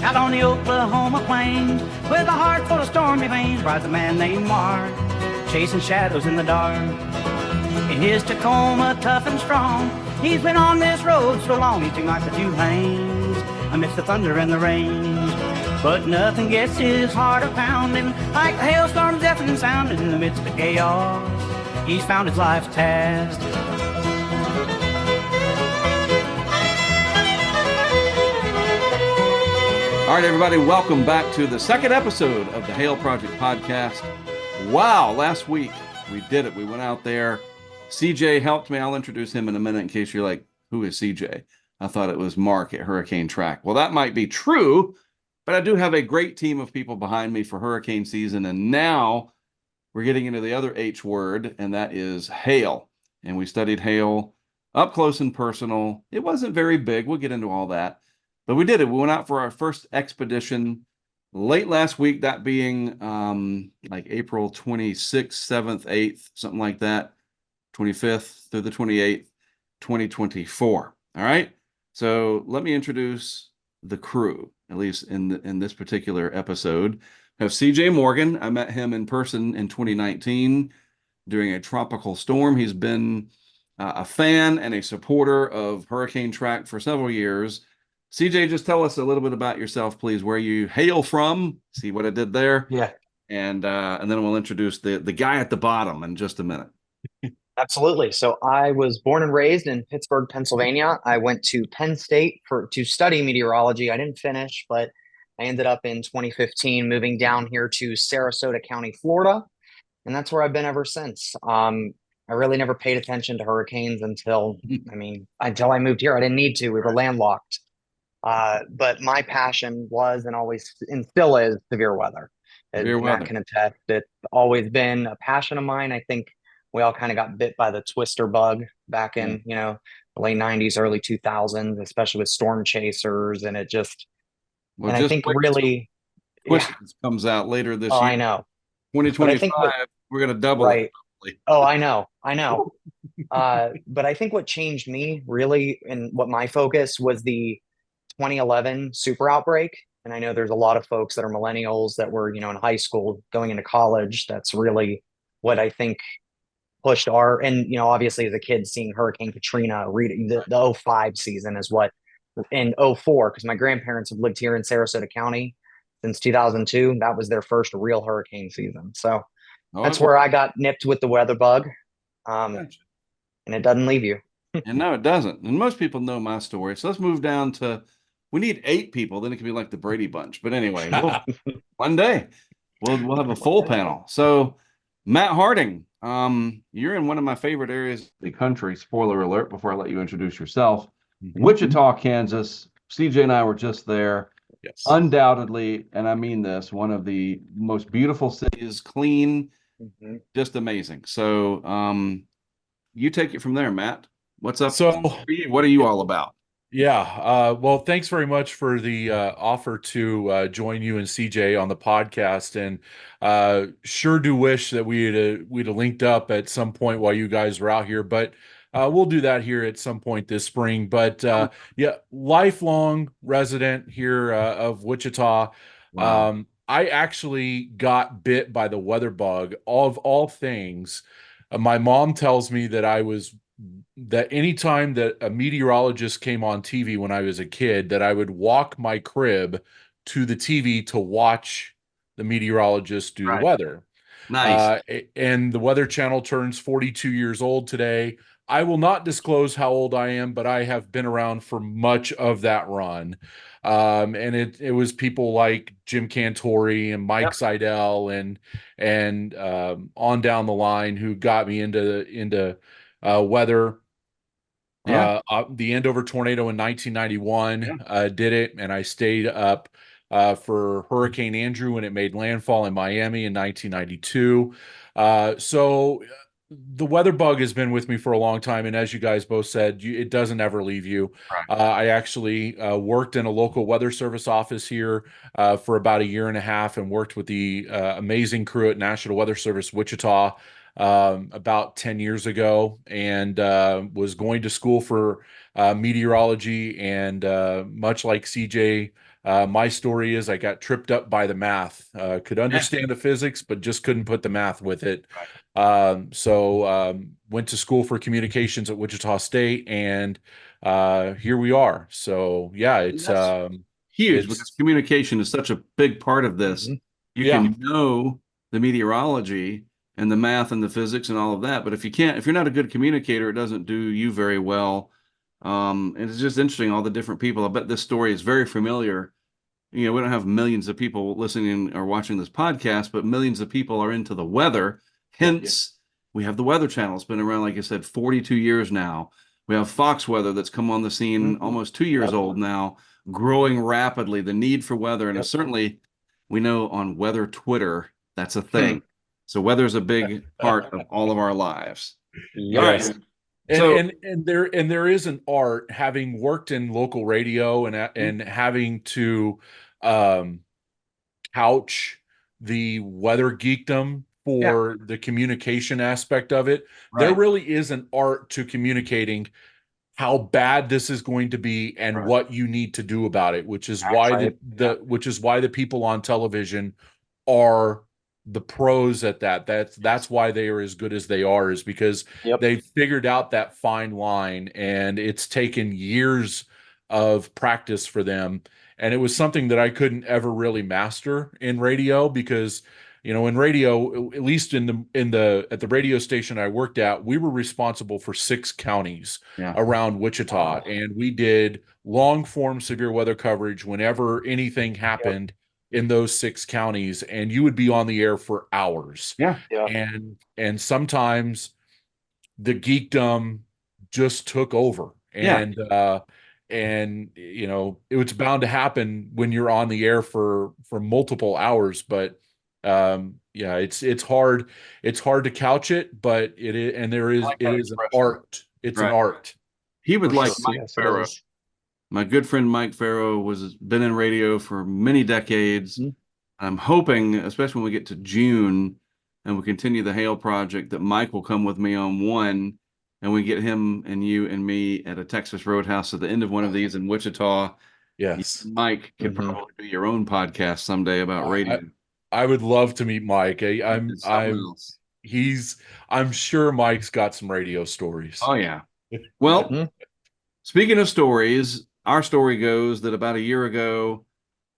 Out on the Oklahoma plains, with a heart full of stormy veins, rides a man named Mark, chasing shadows in the dark. In his Tacoma, tough and strong, he's been on this road so long, he's seen like the two lanes, amidst the thunder and the rain. But nothing gets his heart a-pounding, like the hailstorm's deafening sounding in the midst of chaos. He's found his life's task. All right, everybody, welcome back to the second episode of the Hail Project podcast. Wow, last week we did it. We went out there. CJ helped me. I'll introduce him in a minute in case you're like, who is CJ? I thought it was Mark at HurricaneTrack. Well, that might be true, but I do have a great team of people behind me for hurricane season. And now we're getting into the other H word, and that is hail. And we studied hail up close and personal. It wasn't very big. We'll get into all that. But we did it. We went out for our first expedition late last week, that being like April 26th, 7th, 8th, something like that, 25th through the 28th, 2024. All right. So let me introduce the crew, at least in this particular episode. I have CJ Morgan. I met him in person in 2019 during a tropical storm. He's been a fan and a supporter of HurricaneTrack for several years. CJ, just tell us a little bit about yourself, please, where you hail from. See what I did there? Yeah. And then we'll introduce the guy at the bottom in just a minute. Absolutely. So I was born and raised in Pittsburgh, Pennsylvania. I went to Penn State to study meteorology. I didn't finish, but I ended up in 2015 moving down here to Sarasota County, Florida. And that's where I've been ever since. I really never paid attention to hurricanes until I moved here. I didn't need to. We were landlocked. But my passion was and always and still is severe weather. Severe weather. Matt can attest. It's always been a passion of mine. I think we all kind of got bit by the twister bug back in, the late 90s, early 2000s, especially with storm chasers. And it just, I think really Twisters comes out later this year. I know. 2025, we're going to double it. Oh, I know. But I think what changed me really and what my focus was the 2011 super outbreak. And I know there's a lot of folks that are millennials that were, in high school going into college. That's really what I think pushed obviously as a kid seeing Hurricane Katrina, reading the 05 season is what in 04, because my grandparents have lived here in Sarasota County since 2002. That was their first real hurricane season. So that's where I got nipped with the weather bug. And it doesn't leave you. And no, it doesn't. And most people know my story. So let's move down to, we need 8 people. Then it can be like the Brady Bunch. But anyway, one day we'll have a full panel. So Matt Harding, you're in one of my favorite areas of the country. Spoiler alert, before I let you introduce yourself. Wichita, Kansas. CJ and I were just there. Yes. Undoubtedly, and I mean this, one of the most beautiful cities, clean, just amazing. So you take it from there, Matt. What's up? So, what are you all about? Yeah. Well, thanks very much for the offer to join you and CJ on the podcast, and sure do wish that we'd have linked up at some point while you guys were out here, but we'll do that here at some point this spring. But yeah, lifelong resident here of Wichita. Wow. I actually got bit by the weather bug. Of all things, my mom tells me that anytime that a meteorologist came on TV when I was a kid, that I would walk my crib to the TV to watch the meteorologist do the weather. Nice. And the Weather Channel turns 42 years old today. I will not disclose how old I am, but I have been around for much of that run. And it was people like Jim Cantori and Mike Seidel and on down the line who got me into weather. The Andover tornado in 1991 did it, and I stayed up for Hurricane Andrew when it made landfall in Miami in 1992. So the weather bug has been with me for a long time, and as you guys both said, it doesn't ever leave you. Right. I actually worked in a local weather service office here for about a year and a half, and worked with the amazing crew at National Weather Service Wichita about 10 years ago, and was going to school for meteorology, and much like CJ, My story is I got tripped up by the math. Could understand the physics, but just couldn't put the math with it. So went to school for communications at Wichita State, and here we are. So yeah, Huge, it's because communication is such a big part of this. Mhm. You Yeah. can know the meteorology and the math and the physics and all of that, but if you're not a good communicator, it doesn't do you very well. And it's just interesting, all the different people. I bet this story is very familiar. You know, we don't have millions of people listening or watching this podcast, but millions of people are into the weather. Hence, we have the Weather Channel. It's been around, like I said, 42 years now. We have Fox Weather that's come on the scene almost 2 years old now, growing rapidly. The need for weather, and certainly we know on weather Twitter, that's a thing. So weather is a big part of all of our lives. All Yes. right. And So there is an art, having worked in local radio and having to um couch the weather geekdom for the communication aspect of it. There right, really is an art to communicating how bad this is going to be and right, what you need to do about it, which is why Right. the people on television are the pros at that. That's why they are as good as they are, is because Yep. they've figured out that fine line, and it's taken years of practice for them. And it was something that I couldn't ever really master in radio, because in radio, at least at the radio station I worked at, we were responsible for 6 counties yeah, around Wichita, and we did long form severe weather coverage whenever anything happened in those 6 counties, and you would be on the air for hours. yeah, Yeah. And sometimes the geekdom just took over. yeah. And it was bound to happen when you're on the air for multiple hours. But yeah, it's hard to couch it, but it is, and there is like it that is an expression. art. It's an Right. art. He would For like sure. Mike Yes, it Farrow. is. My good friend Mike Farrow has been in radio for many decades. I'm hoping, especially when we get to June and we continue the Hail Project, that Mike will come with me on one, and we get him and you and me at a Texas Roadhouse at the end of one of these in Wichita. Yes. Mike could probably do your own podcast someday about radio. I would love to meet Mike. It's something else. I'm sure Mike's got some radio stories. Oh, yeah. Well, Mhm. speaking of stories, our story goes that about a year ago,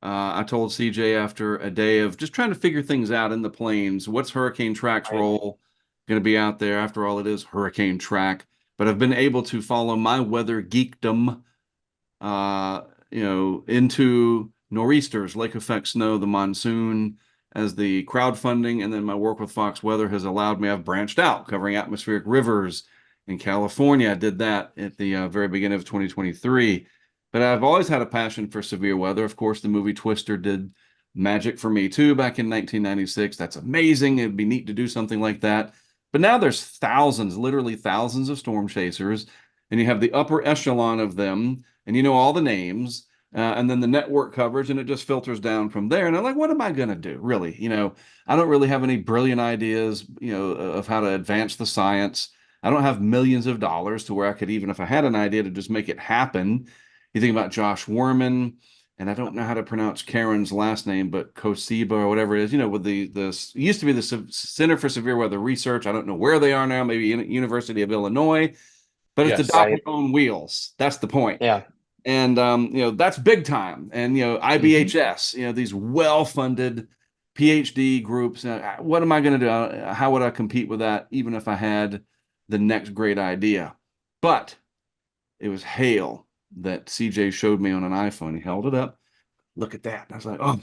I told CJ, after a day of just trying to figure things out in the plains, what's HurricaneTrack's role going to be out there? After all, it is HurricaneTrack. But I've been able to follow my weather geekdom, into nor'easters, lake effect snow, the monsoon, as the crowdfunding, and then my work with Fox Weather has allowed me. I've branched out, covering atmospheric rivers in California. I did that at the very beginning of 2023. But I've always had a passion for severe weather. Of course, the movie Twister did magic for me too back in 1996. That's amazing. It'd be neat to do something like that. But now there's thousands, literally thousands of storm chasers, and you have the upper echelon of them, and you know all the names, and then the network coverage, and it just filters down from there. And I'm like, what am I going to do? Really? I don't really have any brilliant ideas, of how to advance the science. I don't have millions of dollars to where I could, even if I had an idea, to just make it happen. You think about Josh Worman, and I don't know how to pronounce Karen's last name, but Kosiba or whatever it is, with the used to be the Center for Severe Weather Research. I don't know where they are now, maybe University of Illinois, but it's the document on wheels. That's the point. Yeah. And, that's big time. And, IBHS, these well-funded PhD groups. What am I going to do? How would I compete with that, even if I had the next great idea? But it was hail that CJ showed me on an iPhone. He held it up. Look at that. And I was like, oh,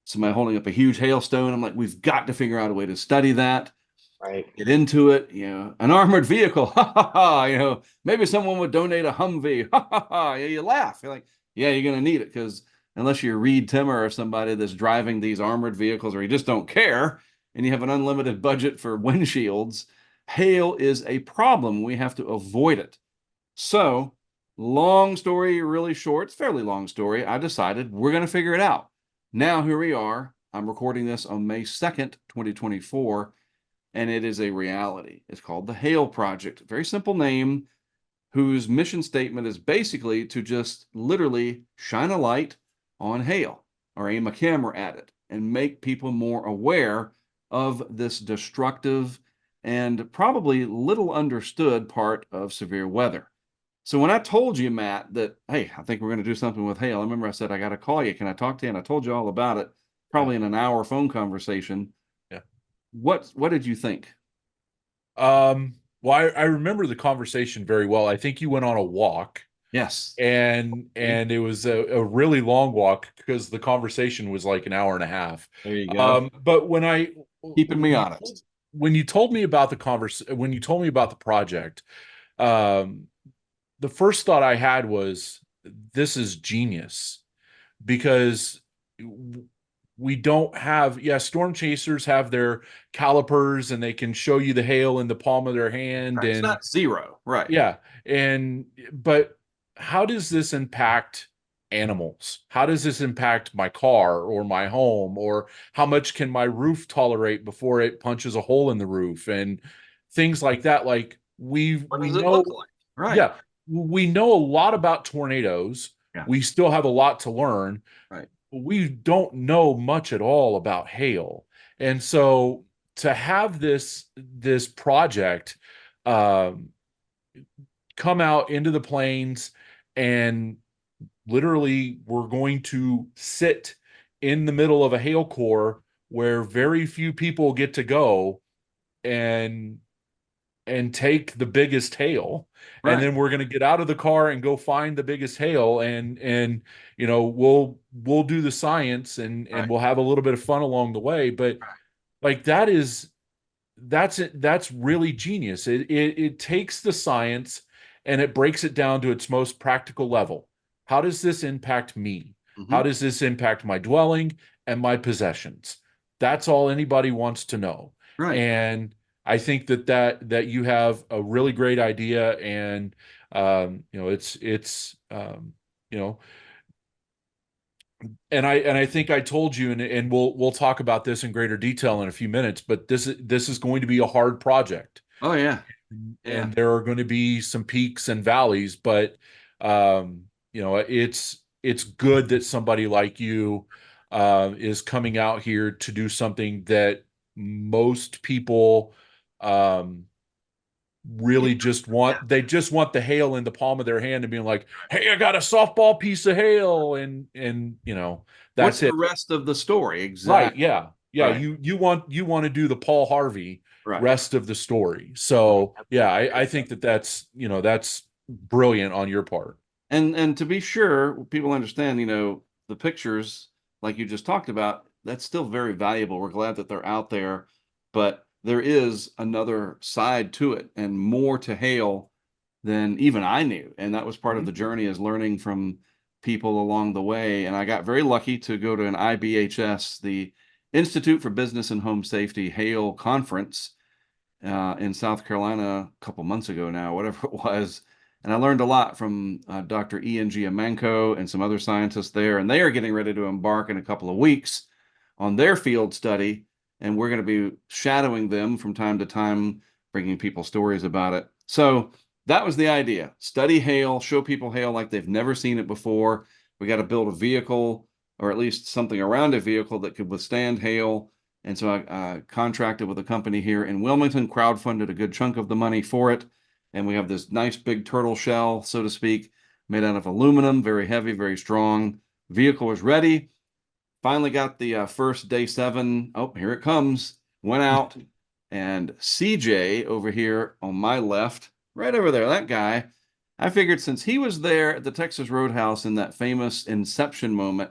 somebody holding up a huge hailstone. I'm like, we've got to figure out a way to study that. Right. Get into it. An armored vehicle. Ha ha ha. Maybe someone would donate a Humvee. Ha ha ha. You laugh. You're like, yeah, you're going to need it, because unless you're Reed Timmer or somebody that's driving these armored vehicles, or you just don't care, and you have an unlimited budget for windshields, hail is a problem. We have to avoid it. So, long story, really short, it's fairly long story. I decided we're going to figure it out. Now, here we are. I'm recording this on May 2nd, 2024, and it is a reality. It's called the Hail Project. Very simple name, whose mission statement is basically to just literally shine a light on hail or aim a camera at it and make people more aware of this destructive and probably little understood part of severe weather. So when I told you, Matt, that, hey, I think we're going to do something with hail, I remember I said, I got to call you. Can I talk to you? And I told you all about it, probably in an hour phone conversation. Yeah. What did you think? Well, I remember the conversation very well. I think you went on a walk. Yes. And it was a really long walk because the conversation was like an hour and a half. There you go. But Keeping me honest. When you told me about when you told me about the project, the first thought I had was, this is genius, because we don't have, storm chasers have their calipers and they can show you the hail in the palm of their hand. Right. It's And not zero, right? yeah. But how does this impact animals? How does this impact my car or my home? Or how much can my roof tolerate before it punches a hole in the roof? And things like that. Like we What does it know, look like? Right. yeah, we know a lot about tornadoes. Yeah. We still have a lot to learn. Right. We don't know much at all about hail. And so to have this project come out into the plains, and literally we're going to sit in the middle of a hail core where very few people get to go and take the biggest hail. Right. And then we're going to get out of the car and go find the biggest hail, and we'll do the science, and Right. we'll have a little bit of fun along the way. But like, that's really genius. It takes the science and it breaks it down to its most practical level. How does this impact me? Mm-hmm. How does this impact my dwelling and my possessions? That's all anybody wants to know. Right. And I think that you have a really great idea, and it's and I think I told you, and we'll talk about this in greater detail in a few minutes, but this is going to be a hard project. Oh yeah. Yeah. And there are going to be some peaks and valleys, but it's good that somebody like you is coming out here to do something that most people really just want. They just want the hail in the palm of their hand and being like, hey, I got a softball piece of hail, and What's that's it. the rest of the story? Exactly. Right. Yeah. Right. You want to do the Paul Harvey Right. rest of the story. So yeah, I think that's brilliant on your part. And to be sure, people understand, the pictures like you just talked about, that's still very valuable. We're glad that they're out there, but there is another side to it and more to hail than even I knew. And that was part of the journey, is learning from people along the way. And I got very lucky to go to an IBHS, the Institute for Business and Home Safety hail conference in South Carolina a couple months ago now, whatever it was. And I learned a lot from Dr. Ian Giamanco and some other scientists there. And they are getting ready to embark in a couple of weeks on their field study. And we're going to be shadowing them from time to time, bringing people stories about it. So that was the idea. Study hail, show people hail like they've never seen it before. We got to build a vehicle, or at least something around a vehicle that could withstand hail. And so I contracted with a company here in Wilmington, crowdfunded a good chunk of the money for it. And we have this nice big turtle shell, so to speak, made out of aluminum, very heavy, very strong. Vehicle was ready. Finally got the first day 7. Oh, here it comes. Went out, and CJ over here on my left, right over there, that guy, I figured since he was there at the Texas Roadhouse in that famous inception moment,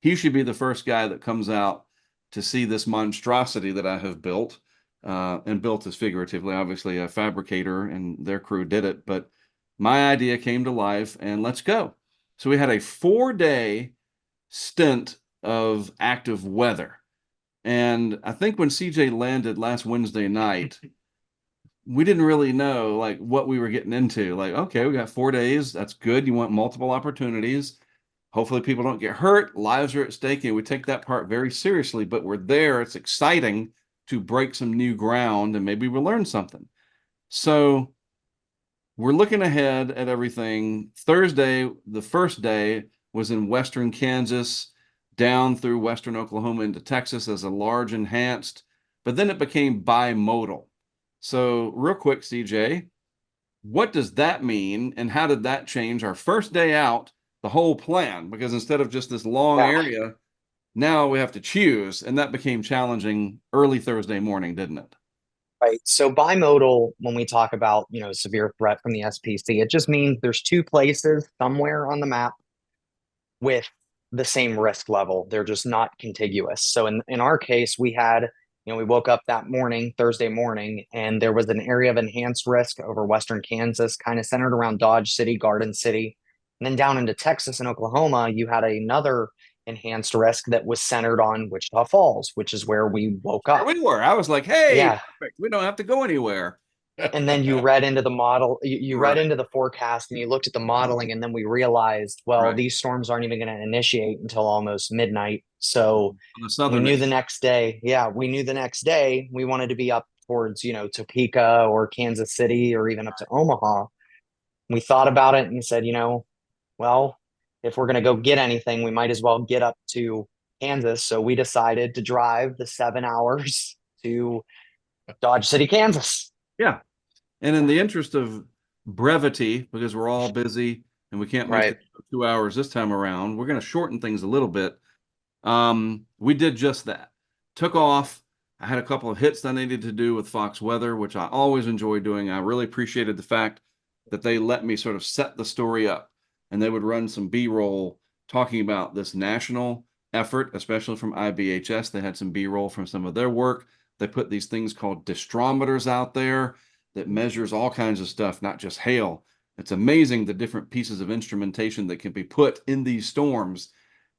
he should be the first guy that comes out to see this monstrosity that I have built. And built as figuratively, obviously a fabricator and their crew did it, but my idea came to life, and let's go. So we had a 4-day stint of active weather. And I think when CJ landed last Wednesday night, we didn't really know like what we were getting into. Like, okay, we got 4 days. That's good. You want multiple opportunities. Hopefully people don't get hurt. Lives are at stake. And we take that part very seriously, but we're there. It's exciting to break some new ground, and maybe we'll learn something. So we're looking ahead at everything. Thursday, the first day, was in western Kansas, down through western Oklahoma into Texas as a large enhanced, but then it became bimodal. So, real quick, CJ, what does that mean, and how did that change our first day out, the whole plan? Because instead of just this long Yeah. area, now we have to choose, and that became challenging early Thursday morning, didn't it? Right. So bimodal, when we talk about, severe threat from the SPC, it just means there's two places somewhere on the map with the same risk level. They're just not contiguous. So in our case, we had, we woke up that morning, Thursday morning, and there was an area of enhanced risk over Western Kansas, kind of centered around Dodge City, Garden City. And then down into Texas and Oklahoma, you had another enhanced risk that was centered on Wichita Falls, which is where we woke There up. we were. I was like, hey, Yeah. perfect. We don't have to go anywhere. And then you read into the model, you read Right. into the forecast and you looked at the modeling, and then we realized, well, Right. these storms aren't even going to initiate until almost midnight. So On the we southern knew edge. the next day. Yeah, we knew the next day we wanted to be up towards, Topeka or Kansas City or even up to Omaha. We thought about it and said, well, if we're going to go get anything, we might as well get up to Kansas. So we decided to drive the 7 hours to Dodge City, Kansas. Yeah. And in the interest of brevity, because we're all busy and we can't make Right. it 2 hours this time around, we're going to shorten things a little bit. We did just that. Took off. I had a couple of hits I needed to do with Fox Weather, which I always enjoy doing. I really appreciated the fact that they let me sort of set the story up, and they would run some B-roll talking about this national effort, especially from IBHS. They had some B-roll from some of their work. They put these things called distrometers out there that measures all kinds of stuff, not just hail. It's amazing the different pieces of instrumentation that can be put in these storms.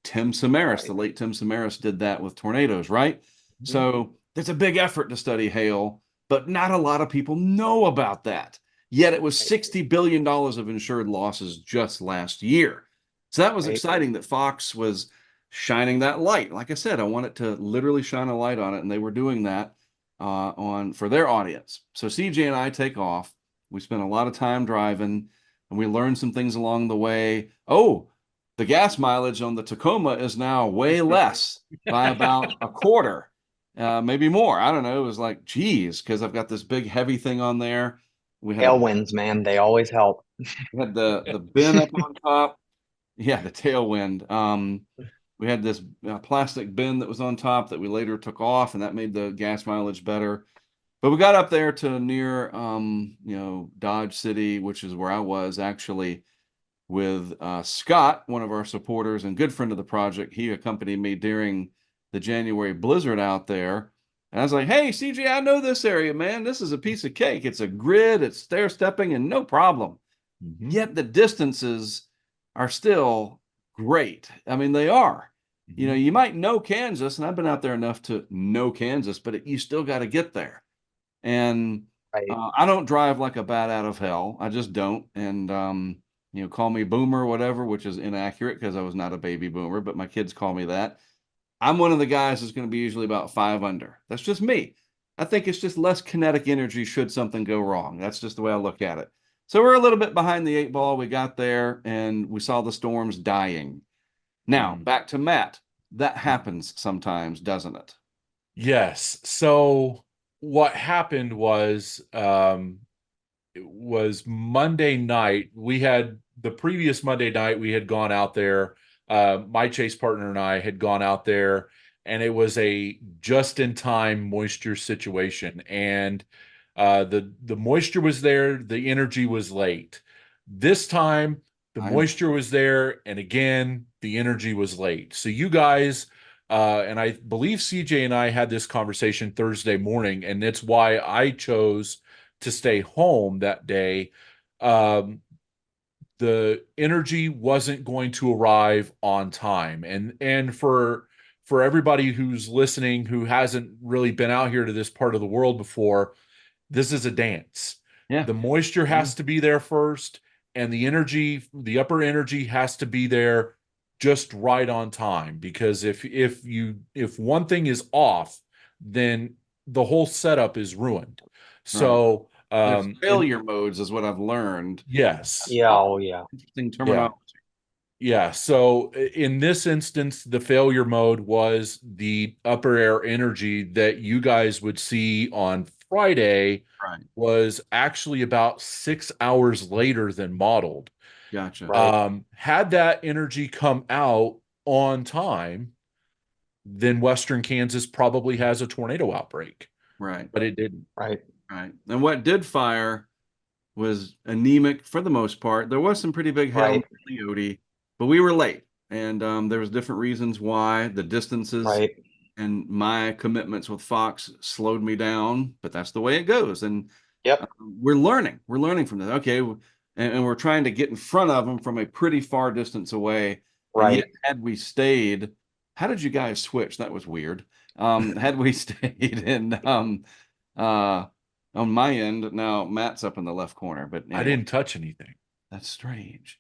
Tim Samaras, the late Tim Samaras, did that with tornadoes, right? Mm-hmm. So there's a big effort to study hail, but not a lot of people know about that. Yet it was $60 billion of insured losses just last year. So that was exciting that Fox was shining that light. Like I said, I wanted to literally shine a light on it, and they were doing that for their audience. So CJ and I take off. We spent a lot of time driving, and we learned some things along the way. Oh, the gas mileage on the Tacoma is now way less by about a quarter, maybe more. I don't know. It was like, geez, because I've got this big heavy thing on there. We had Tailwinds, man, they always help. we had the bin up on top. Yeah, the tailwind. We had this plastic bin that was on top that we later took off, and that made the gas mileage better. But we got up there to near, Dodge City, which is where I was actually with Scott, one of our supporters and good friend of the project. He accompanied me during the January blizzard out there. And I was like, hey, CJ, I know this area, man. This is a piece of cake. It's a grid, it's stair stepping, and no problem. Mm-hmm. Yet the distances are still great. I mean, they are. Mm-hmm. You might know Kansas, and I've been out there enough to know Kansas, but you still got to get there. And I don't drive like a bat out of hell. I just don't. And, call me boomer or whatever, which is inaccurate because I was not a baby boomer, but my kids call me that. I'm one of the guys that's going to be usually about 5 under. That's just me. I think it's just less kinetic energy should something go wrong. That's just the way I look at it. So we're a little bit behind the 8 ball. We got there and we saw the storms dying. Now, back to Matt. That happens sometimes, doesn't it? Yes. So what happened was it was Monday night. The previous Monday night, we had gone out there. My chase partner and I had gone out there, and it was a just-in-time moisture situation. And the moisture was there, the energy was late. This time, the moisture was there, and again, the energy was late. So you guys, and I believe CJ and I had this conversation Thursday morning, and it's why I chose to stay home that day. The energy wasn't going to arrive on time, and for everybody who's listening who hasn't really been out here to this part of the world before, this is a dance. Yeah. The moisture has to be there first, and the energy, the upper energy, has to be there just right on time, because if one thing is off, then the whole setup is ruined. So there's failure modes is what I've learned. yes. Yeah. Oh, yeah. Interesting terminology. Yeah. So in this instance, the failure mode was the upper air energy that you guys would see on Friday Right. was actually about 6 hours later than modeled. Gotcha. Right. Had that energy come out on time, then Western Kansas probably has a tornado outbreak, Right. but it didn't. Right. Right. And what did fire was anemic for the most part. There was some pretty big hail in Right. Leote, but we were late. And there was different reasons why. The distances Right. and my commitments with Fox slowed me down, but that's the way it goes. And Yep. we're learning. We're learning from this. Okay. And we're trying to get in front of them from a pretty far distance away. And yet, Right. had we stayed, how did you guys switch? That was weird. Had we stayed in uh on my end, now Matt's up in the left corner, but I anyway, didn't touch anything. that's strange.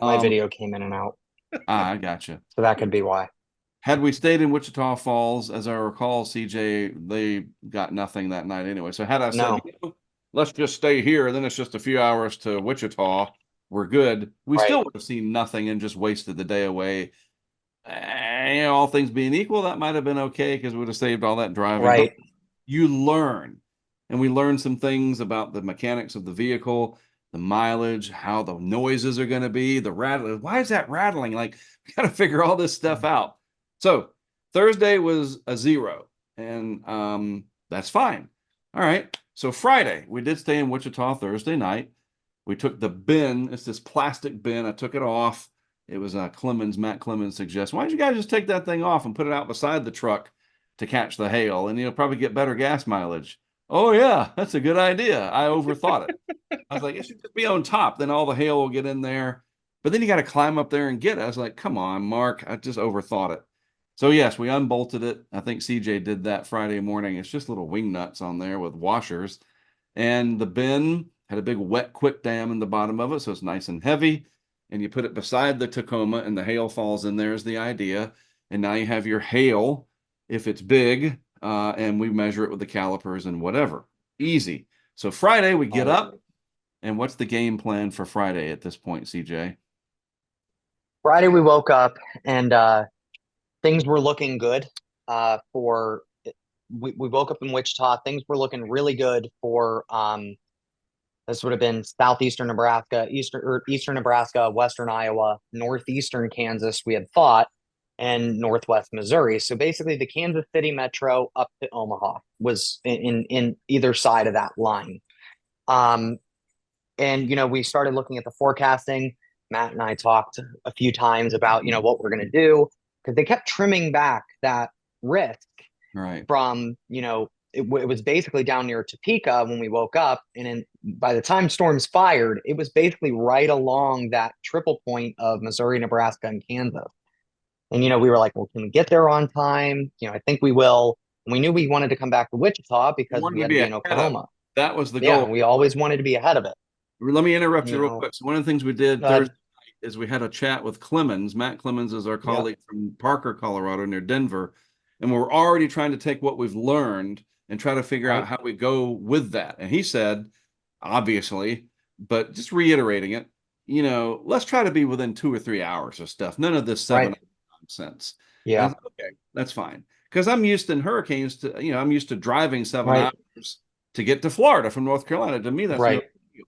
My Um, video came in and out, I gotcha. so that could be why. Had we stayed in Wichita Falls, as I recall, CJ, they got nothing that night anyway. So had I said, No. let's just stay here, then it's just a few hours to Wichita, we're good. We Right. still would have seen nothing and just wasted the day away. All things being equal, that might have been okay because we would have saved all that driving. Right. But you learn, and we learned some things about the mechanics of the vehicle, the mileage, how the noises are going to be, the rattling. Why is that rattling? Like, we got to figure all this stuff out. So Thursday was a 0, and that's fine. All right. So Friday, we did stay in Wichita Thursday night. We took the bin. It's this plastic bin. I took it off. It was Matt Clemens suggests, why don't you guys just take that thing off and put it out beside the truck to catch the hail, and you'll probably get better gas mileage. Oh yeah, that's a good idea. I overthought it. I was like, it should just be on top. Then all the hail will get in there. But then you got to climb up there and get it. I was like, come on, Mark. I just overthought it. So yes, we unbolted it. I think CJ did that Friday morning. It's just little wing nuts on there with washers. And the bin had a big wet quick dam in the bottom of it, so it's nice and heavy. And you put it beside the Tacoma, and the hail falls in there is the idea. And now you have your hail if it's big, and we measure it with the calipers and whatever. Easy. So Friday we get up, and what's the game plan for Friday at this point, CJ? Friday we woke up and things were looking good. For we woke up in Wichita. Things were looking really good for this would have been southeastern Nebraska, eastern Nebraska, western Iowa, northeastern Kansas, we had thought, and northwest Missouri. So basically the Kansas City metro up to Omaha was in either side of that line. And we started looking at the forecasting. Matt and I talked a few times about what we're going to do, because they kept trimming back that risk Right. from it was basically down near Topeka when we woke up, and by the time storms fired, it was basically right along that triple point of Missouri, Nebraska, and Kansas. And we were like, well, can we get there on time? I think we will. And we knew we wanted to come back to Wichita because we had to be in Oklahoma. That was the Yeah, goal. we always wanted to be ahead of it. Let me interrupt you real quick. So one of the things we did Thursday night is we had a chat with Clemens. Matt Clemens is our colleague from Parker, Colorado, near Denver. And we're already trying to take what we've learned and try to figure out how we go with that. And he said, obviously, but just reiterating it, let's try to be within 2 or 3 hours of stuff. None of this 7 nonsense. Yeah. Okay, that's fine. Because I'm used in hurricanes to, I'm used to driving 7 hours to get to Florida from North Carolina. To me, that's no deal.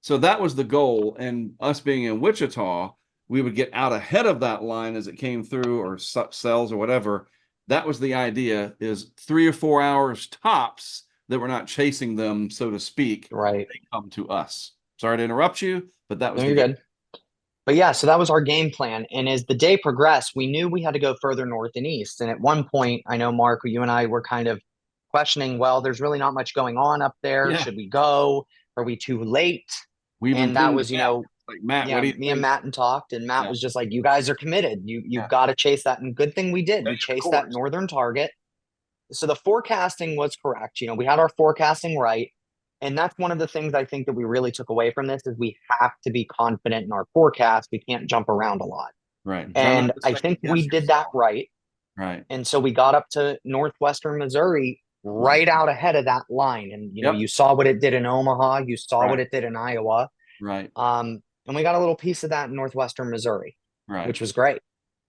So that was the goal. And us being in Wichita, we would get out ahead of that line as it came through, or cells or whatever. That was the idea, is 3 or 4 hours tops that we're not chasing them, so to speak. Right. They come to us. Sorry to interrupt you, but that was you're good. But yeah, so that was our game plan. And as the day progressed, we knew we had to go further north and east. And at one point, I know, Mark, you and I were kind of questioning, well, there's really not much going on up there. Yeah. Should we go? Are we too late? And that was, like, Matt, yeah, me and Matt talked, and Matt was just like, you guys are committed. You've got to chase that. And good thing we did. We chased that northern target. So the forecasting was correct. We had our forecasting right. And that's one of the things I think that we really took away from this, is we have to be confident in our forecast. We can't jump around a lot. Right. And I think we did that right. Right. And so we got up to northwestern Missouri right out ahead of that line. And, you saw what it did in Omaha. You saw what it did in Iowa. Right. And we got a little piece of that in northwestern Missouri. Right. which was great.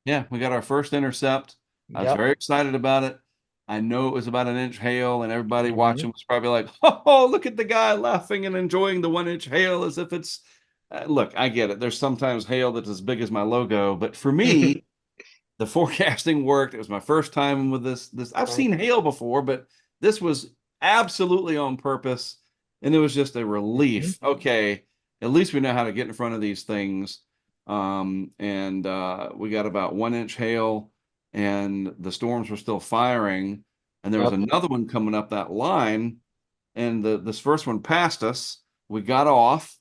Yeah, we got our first intercept. I was Yep. very excited about it. I know it was about an inch hail, and everybody Mhm. watching was probably like, "Oh, look at the guy laughing and enjoying the 1 inch hail as if it's." Look, I get it. There's sometimes hail that's as big as my logo, but for me, the forecasting worked. It was my first time with this. I've Right. seen hail before, but this was absolutely on purpose, and it was just a Mhm. relief. Okay, at least we know how to get in front of these things. And we got about 1 inch hail, and the storms were still firing, and there was Yep. another one coming up that line, and this first one passed us. We got off,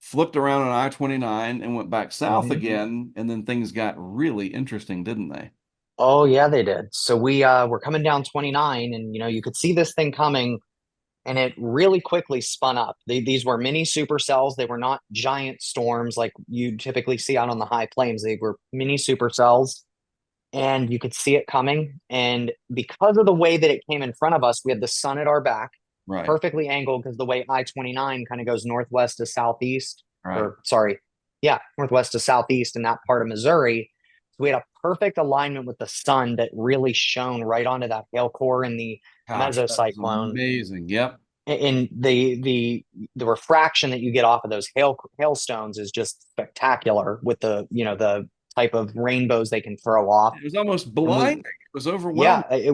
flipped around on I-29 and went back south Mhm. again, and then things got really interesting, didn't they? Oh yeah, they did. So we were coming down 29, and you could see this thing coming, and it really quickly spun up. These were mini supercells. They were not giant storms like you typically see out on the high plains. They were mini supercells, and you could see it coming. And because of the way that it came in front of us, we had the sun at our back, Right, perfectly angled because the way I-29 kind of goes northwest to southeast, right. or sorry, yeah, northwest to southeast in that part of Missouri. So we had a perfect alignment with the sun that really shone right onto that hail core and the Gosh, that was mesocyclone, amazing. Yep. and the refraction that you get off of those hailstones is just spectacular with the type of rainbows they can throw off. It was almost And blinding. It was yeah, overwhelming.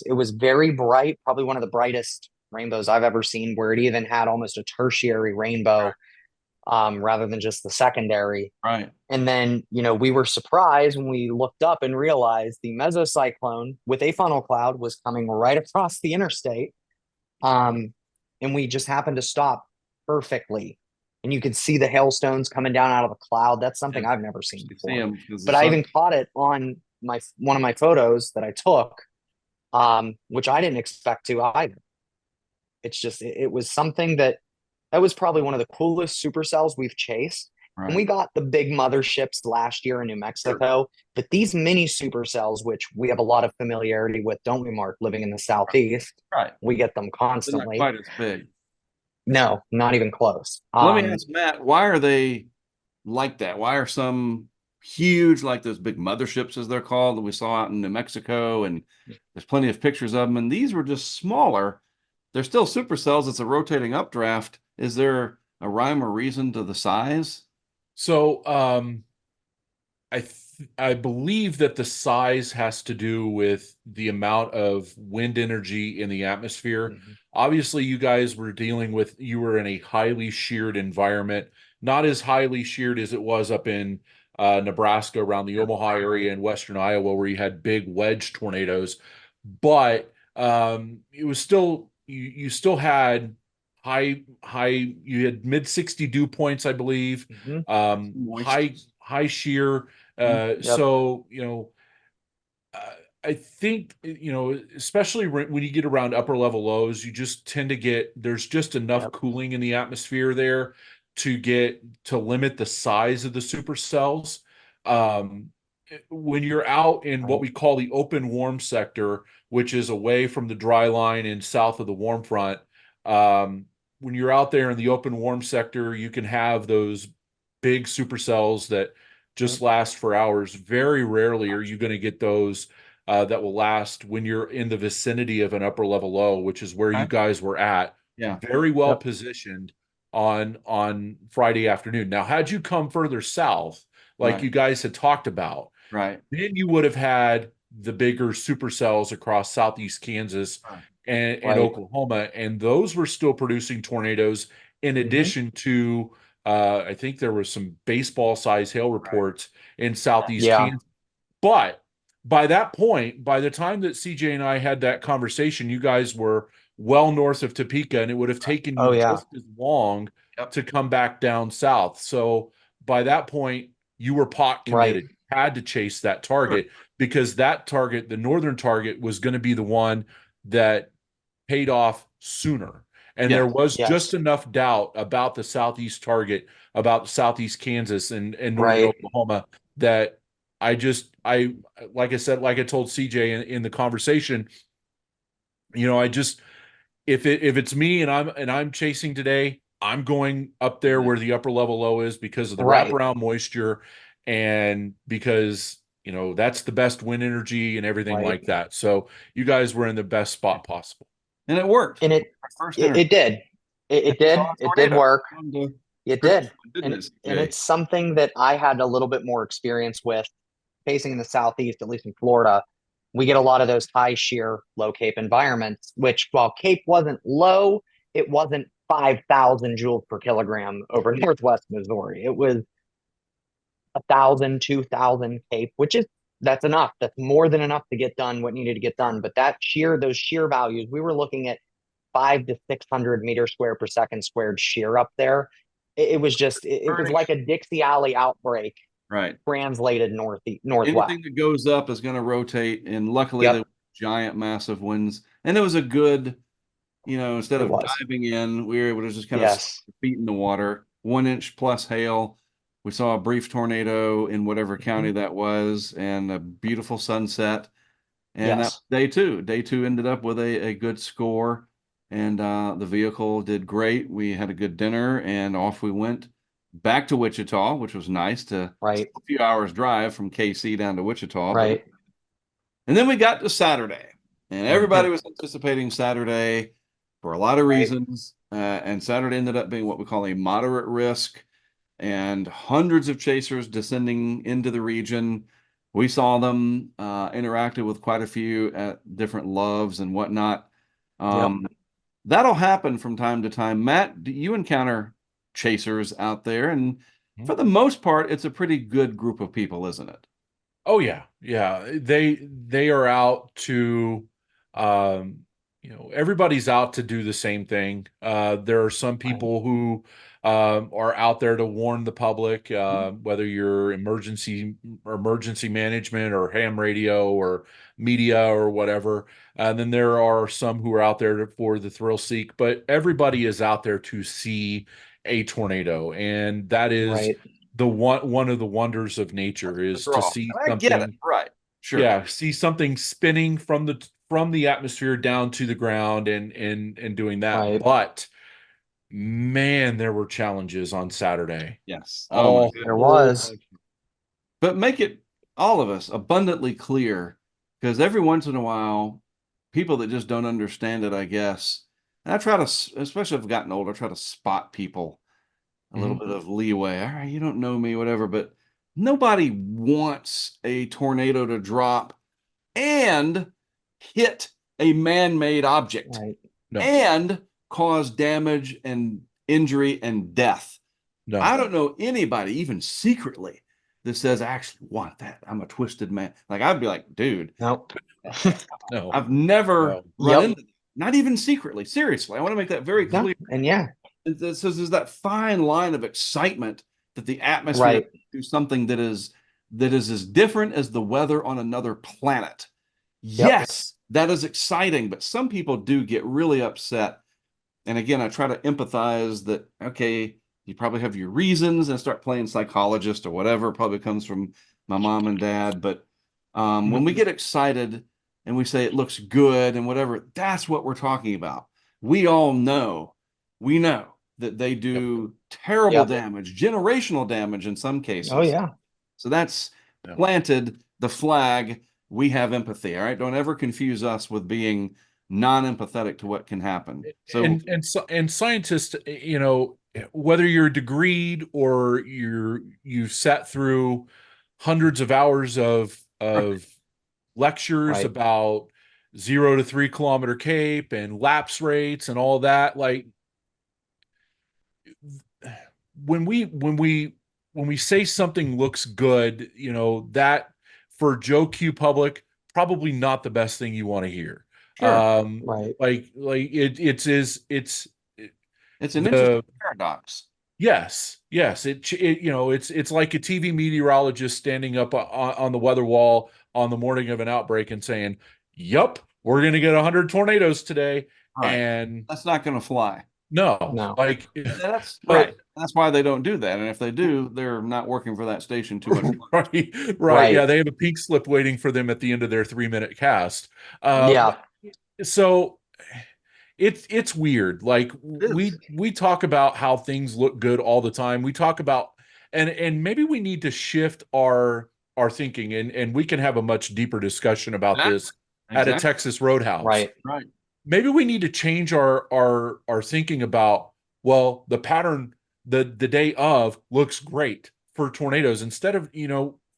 it was very bright, probably one of the brightest rainbows I've ever seen, where it even had almost a tertiary rainbow, rather than just the secondary. Right. And then, we were surprised when we looked up and realized the mesocyclone with a funnel cloud was coming right across the interstate. Um, and we just happened to stop perfectly. And you could see the hailstones coming down out of the cloud. That's Yeah. something I've never seen You see before. them because the But I sun. even caught it on one of my photos that I took, which I didn't expect to either. It's just it was something that was probably one of the coolest supercells we've chased. And we Right. got the big motherships last year in New Sure. Mexico, but these mini supercells, which we have a lot of familiarity with, don't we, Mark, living in the Southeast? Right. We get them They're not constantly. quite as big. No, not even close. Let me ask Matt, why are they like that? Why are some huge, like those big motherships, as they're called, that we saw out in New Mexico? And there's plenty of pictures of them. And these were just smaller. They're still supercells. It's a rotating updraft. Is there a rhyme or reason to the size? So I believe that the size has to do with the amount of wind energy in the atmosphere. Mhm. Obviously, you were in a highly sheared environment, not as highly sheared as it was up in Nebraska around the Omaha area and western Iowa, where you had big wedge tornadoes. But it was still you still had you had mid 60 dew points, I believe. Mhm. Moist. High shear. Yep. So, uh, I think, especially when you get around upper level lows, you just tend to there's just enough Yep. cooling in the atmosphere there to limit the size of the supercells. Um, when you're out in what Right. we call the open warm sector, which is away from the dry line and south of the warm front, when you're out there in the open warm sector, you can have those big supercells that just Yep. last for hours. Very rarely are you going to get those that will last when you're in the vicinity of an upper level low, which is where you Okay. guys were at. Yeah. Very well Yep. positioned on Friday afternoon. Now, had you come further south, like Right. you guys had talked about, Right. then you would have had the bigger supercells across southeast Kansas and Right. Oklahoma, and those were still producing tornadoes in Mhm. addition to I think there was some baseball size hail reports in southeast Yeah. Kansas. But by that point, by the time that CJ and I had that conversation, you guys were well north of Topeka, and it would have taken Oh you yeah. just as long Yep. to come back down south. So by that point, you were pot Right. committed. You had to chase that Sure. target because that target, the northern target, was going to be the one that paid off sooner. And there Yes. was just Yes. enough doubt about the southeast target, about southeast Kansas and northern Right. Oklahoma that I like I said, like I told CJ in the conversation, I just if it's me and I'm chasing today, I'm going up there where the upper level low is because of the Right. wraparound moisture and because that's the best wind energy and everything Right. like that. So you guys were in the best spot possible. And it worked. And Our first it, interview. it did. It We saw did. a It did tornado. work. Welcome It to did. didn't And it, and CJ? it's something that I had a little bit more experience with facing in the Southeast, at least in Florida. We get a lot of those high shear, low cape environments, which while cape wasn't low, it wasn't 5,000 joules per kilogram over Northwest Missouri. It was 1,000, 2,000 cape, which is that's enough. That's more than enough to get done what needed to get done. But those shear values, we were looking at 5 to 600 meters square per second squared shear up there. It was just it was like a Dixie Alley outbreak Right. translated northwest. Anything that goes up is going to rotate, and luckily Yep. the giant, massive winds, and it was a good, instead It of was. diving in, we were able to just kind of Yes. feet in the water, 1 inch plus hail. We saw a brief tornado in whatever county that was, and a beautiful sunset. And that Yes. was day two. Day two ended up with a good score, and the vehicle did great. We had a good dinner, and off we went back to Wichita, which was nice to Right. a few hours drive from KC down to Wichita. But Right. and then we got to Saturday, and everybody was anticipating Saturday for a lot of Right. reasons. And Saturday ended up being what we call a moderate risk, and hundreds of chasers descending into the region. We saw them, interacted with quite a few at different loves and whatnot. That'll happen from time to time. Matt, do you encounter chasers out there? And for the most part, it's a pretty good group of people, isn't it? Oh yeah. Yeah. They are out to everybody's out to do the same thing. There are some people who are out there to warn the public, whether you're emergency management or ham radio or media or whatever. And then there are some who are out there for the thrill seek, but everybody is out there to see a tornado, and that is Right. the one of the wonders of nature is to see I get it. something. Right. Sure. Yeah, see something spinning from the atmosphere down to the ground and doing that. Right. But man, there were challenges on Saturday. Yes. Oh my goodness. There was. But make it all of us abundantly clear, because every once in a while, people that just don't understand it, I guess, and I try to, especially if I've gotten older, I try to spot people a little bit of leeway. All right, you don't know me, whatever, but nobody wants a tornado to drop and hit a man-made object Right. No. and cause damage and injury and death. No. I don't know anybody, even secretly, that says, I actually want that. I'm a twisted man. Like, I'd be like, dude, Nope. No. I've never No. run into that. Not even secretly. Seriously, I want to make that very No. clear. And yeah. So there's that fine line of excitement that the atmosphere Right. do something that is as different as the weather on another planet. Yep. Yes, that is exciting, but some people do get really upset. And again, I try to empathize that, okay, you probably have your reasons, and start playing psychologist or whatever. Probably comes from my mom and dad. But when we get excited and we say it looks good and whatever, that's what we're talking about. We all know, we know that they do terrible damage, generational damage in some cases. Oh yeah. So that's planted the flag. We have empathy. All right. Don't ever confuse us with being non-empathetic to what can happen. So and scientists, whether you're degreed or you've sat through hundreds of hours of lectures Right. about 0 to 3 kilometer cape and lapse rates and all that, like when we say something looks good, that for Joe Q public, probably not the best thing you want to hear. Sure. Right. Like it's an interesting paradox. Yes. It's like a TV meteorologist standing up on the weather wall on the morning of an outbreak and saying, "Yup, we're going to get 100 tornadoes today." Right. And that's not going to fly. No. Like that's right. That's why they don't do that. And if they do, they're not working for that station too much. Right. Yeah, they have a pink slip waiting for them at the end of their 3-minute cast. So it's weird. Like we talk about how things look good all the time. We talk about and maybe we need to shift our thinking, and we can have a much deeper discussion about this at a Exactly. Texas Roadhouse. Right. Right. Maybe we need to change our thinking about, well, the pattern the day of looks great for tornadoes, instead of,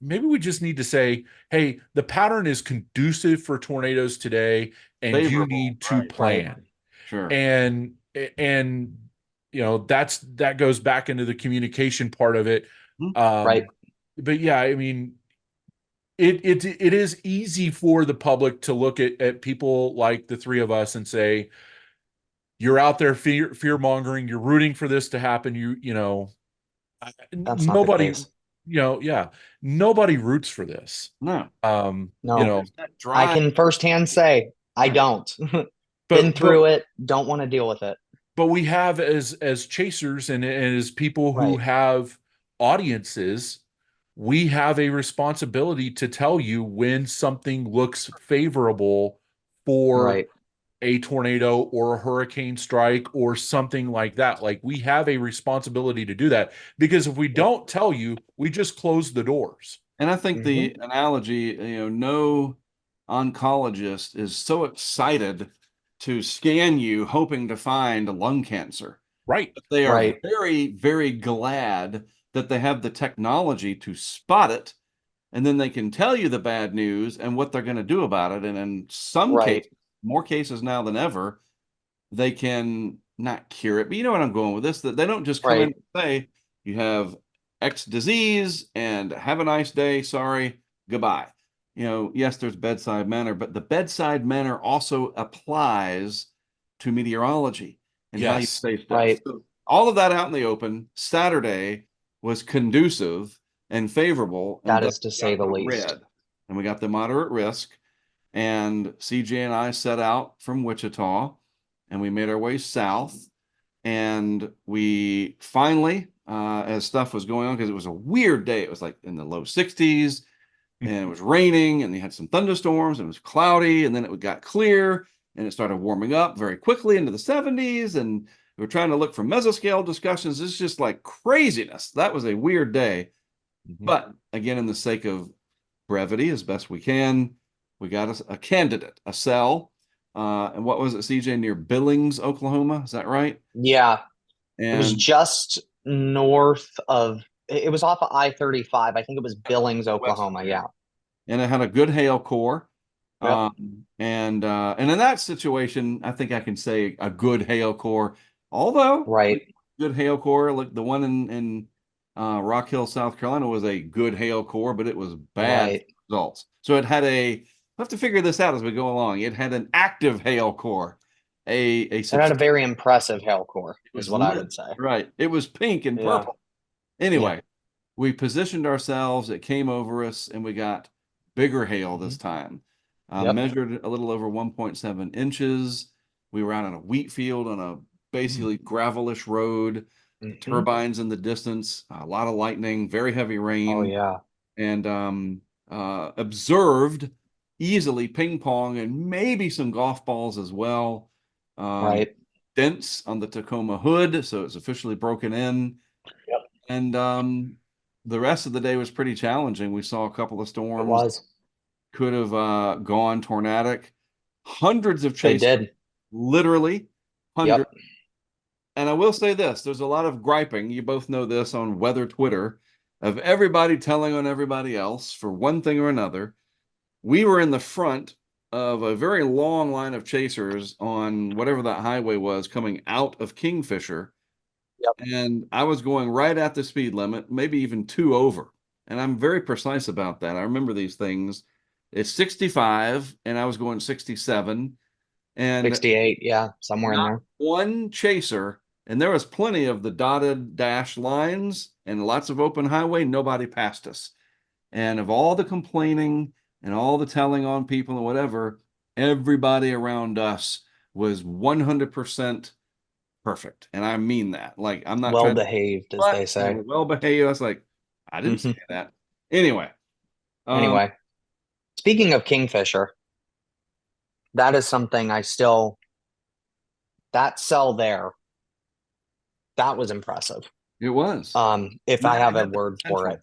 maybe we just need to say, hey, the pattern is conducive for tornadoes today, and you Favorable. need to Right. plan. Sure. And that goes back into the communication part of it. Mhm. Right. But yeah, I mean, it is easy for the public to look at people like the three of us and say, you're out there fear mongering, you're rooting for this to happen. That's not the Nobody, case. yeah, nobody roots for this. No. No. That I drive. can firsthand say I Right. don't. Been but through it, don't want to deal with it. but we have, as chasers and as people who Right. have audiences, we have a responsibility to tell you when something looks favorable for Right. a tornado or a hurricane strike or something like that. Like, we have a responsibility to do that, because if we Yep. don't tell you, we just close the doors. And I think Mhm. the analogy, no oncologist is so excited to scan you hoping to find lung cancer. Right. But they are Right. very, very glad that they have the technology to spot it, and then they can tell you the bad news and what they're going to do about it. And in some Right. cases, more cases now than ever, they can not cure it, but you know what I'm going with this, that they don't just come in Right. and say, you have X disease and have a nice day, sorry, goodbye. Yes, there's bedside manner, but the bedside manner also applies to meteorology and how you Yes. say stuff. Right. So all of that out in the open, Saturday was conducive and favorable, and That thus is to we say got the the least. red, and we got the moderate risk. And CJ and I set out from Wichita, and we made our way south. And we finally, as stuff was going on, because it was a weird day, it was like in the low 60s, and it was raining, and they had some thunderstorms, and it was cloudy, and then it got clear, and it started warming up very quickly into the 70s. And we were trying to look for mesoscale discussions. It's just like craziness. That was a weird day. Mhm. But again, in the sake of brevity, as best we can, we got a candidate, a cell. And what was it, CJ, near Billings, Oklahoma? Is that right? Yeah. It was And just north of, it was off of I-35. I think it was Billings, west of Oklahoma. there. Yeah. And it had a good hail core. Yep. And in that situation, I think I can say a good hail core. Although Right. good hail core, like the one in Rock Hill, South Carolina, was a good hail core, but it was bad Right. results. So it had we'll have to figure this out as we go along. It had an active hail core, a It had a very impressive hail core, it is was what I lit, would say. right? It was pink and Yeah. purple. Anyway, we positioned ourselves. It came over us, and we got bigger hail this time. Yep. Measured a little over 1.7 inches. We were out on a wheat field on a basically gravelish road. Mhm. Turbines in the distance, a lot of lightning, very heavy rain. Oh, yeah. And observed easily ping pong and maybe some golf balls as well. Right. Dents on the Tacoma hood, so it's officially broken in. Yep. And the rest of the day was pretty challenging. We saw a couple of It storms, was. could have gone tornadic. Hundreds of They chasers, did. literally hundreds. Yep. And I will say this, there's a lot of griping, you both know this, on weather Twitter, of everybody telling on everybody else for one thing or another. We were in the front of a very long line of chasers on whatever that highway was coming out of Kingfisher. Yep. And I was going right at the speed limit, maybe even two over. And I'm very precise about that. I remember these things. It's 65, and I was going 67. And 68. Yeah. Somewhere in not there. one chaser, and there was plenty of the dotted dash lines and lots of open highway, nobody passed us. And of all the complaining and all the telling on people and whatever, everybody around us was 100% perfect. And I mean that. Like, I'm not Well trying to, behaved, as but they say. well behaved. I was like, I didn't say that. Anyway, Anyway, speaking of Kingfisher, that is something that cell there, that was impressive. It was. If And I that have a had the word for it. potential.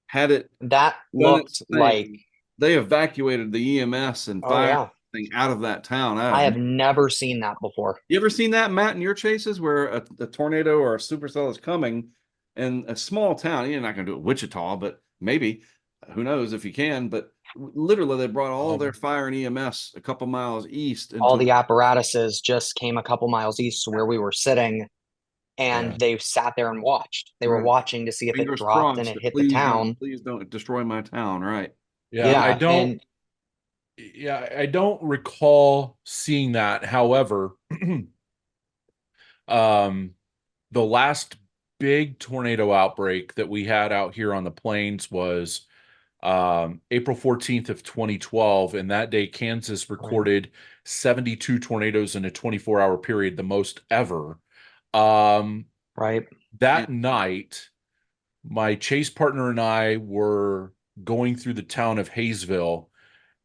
Had it That done looked its like, thing, they evacuated the EMS and oh fire yeah, thing out of that town. I have never seen that before. You ever seen that, Matt, in your chases where a tornado or a supercell is coming in a small town? You're not going to do it Wichita, but maybe. Who knows if you can? But literally, they brought all their fire and EMS a couple miles east All into. the apparatuses just came a couple miles east to where we were sitting, and Yeah. they sat there and watched. They were Right. watching to see if it Fingers dropped and crossed it that hit the town. please don't destroy my town. Right. Yeah, Yeah, and I don't recall seeing that. However, um, the last big tornado outbreak that we had out here on the plains was April 14th of 2012, and that day Kansas recorded 72 tornadoes in a 24-hour period, the most ever. right, Yeah. That night, my chase partner and I were going through the town of Hayesville,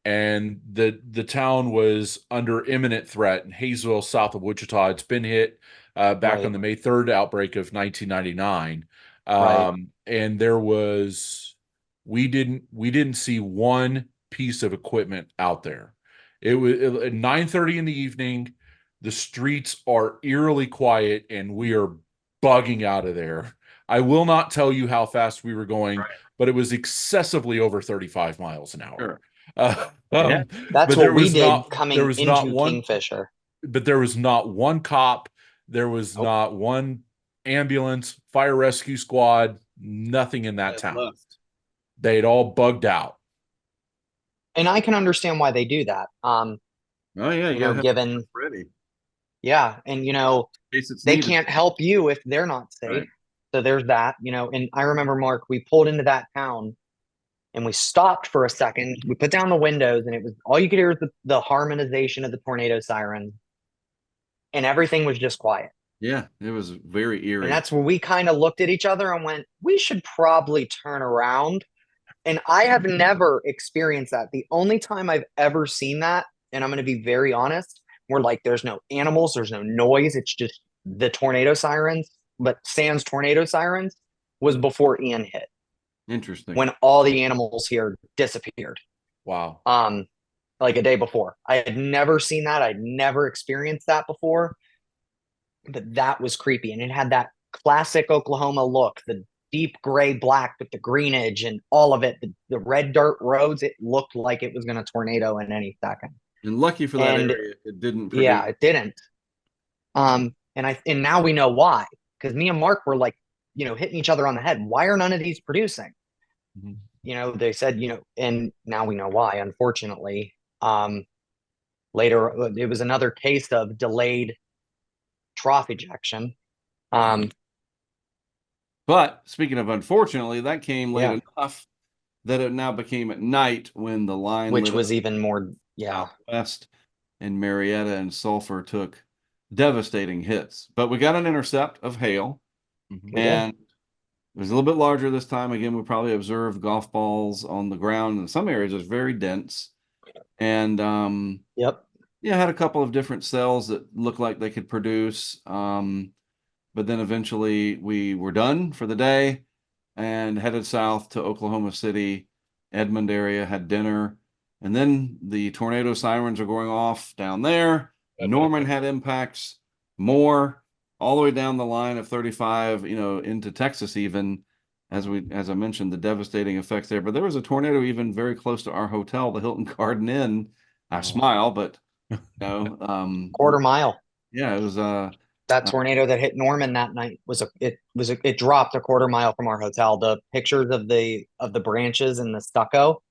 and the town was under imminent threat in Hayesville, south of Wichita. It's been hit back on right, the May 3rd outbreak of 1999. right, And there was we didn't see one piece of equipment out there. It was at 9:30 in the evening. The streets are eerily quiet, and we are bugging out of there. I will not tell you how fast we were going, Right. but it was excessively over 35 miles an hour. Sure. Uh, Yeah. um, that's but what we did coming one, there was not one cop, there was Nope. not one ambulance, fire rescue squad, nothing in that That town. left. They'd all bugged out. And I can understand why they do that. Oh yeah, you gotta have Given, ready yeah, and in case it's they needed. can't help you if they're not safe. Right. So there's that, and I remember, Mark, we pulled into that town and we stopped for a second. We put down the windows, and it was all you could hear was the harmonization of the tornado siren, and everything was just quiet. Yeah, it was very And eerie. that's where we kind of looked at each other and went, we should probably turn around. And I have never experienced that. The only time I've ever seen that, and I'm going to be very honest, where like there's no animals, there's no noise, it's just the tornado sirens, but sans tornado sirens, was before Ian hit, Interesting. when all the animals here disappeared. Wow. Like a day before. I had never seen that. I'd never experienced that before. But that was creepy. And it had that classic Oklahoma look, the deep gray black with the greenage and all of it, the red dirt roads. It looked like it was going to tornado in any second. And lucky for that And area, it didn't yeah, produce. it didn't. And now we know why. Because me and Mark were like, hitting each other on the head. Why are none of these producing? Mhm. They said, and now we know why, unfortunately. Later, it was another case of delayed trough ejection. But speaking of unfortunately, that came late Yeah, enough that it now became at night when the line which lit was up even more, yeah, southwest and Marietta and Sulphur took devastating hits. But we got an intercept of hail, Mhm. we did. and it was a little bit larger this time. Again, we probably observed golf balls on the ground. In some areas, it was very dense. And Yep. yeah, had a couple of different cells that looked like they could produce. But then eventually we were done for the day and headed south to Oklahoma City, Edmond area, had dinner. And then the tornado sirens are going off down there. Norman had impacts more all the way down the line of 35, into Texas, even as I mentioned, the devastating effects there. But there was a tornado even very close to our hotel, the Hilton Garden Inn. I smile, but Quarter mile. yeah, it was That tornado that hit Norman that night it dropped a quarter mile from our hotel. The pictures of the branches and the stucco.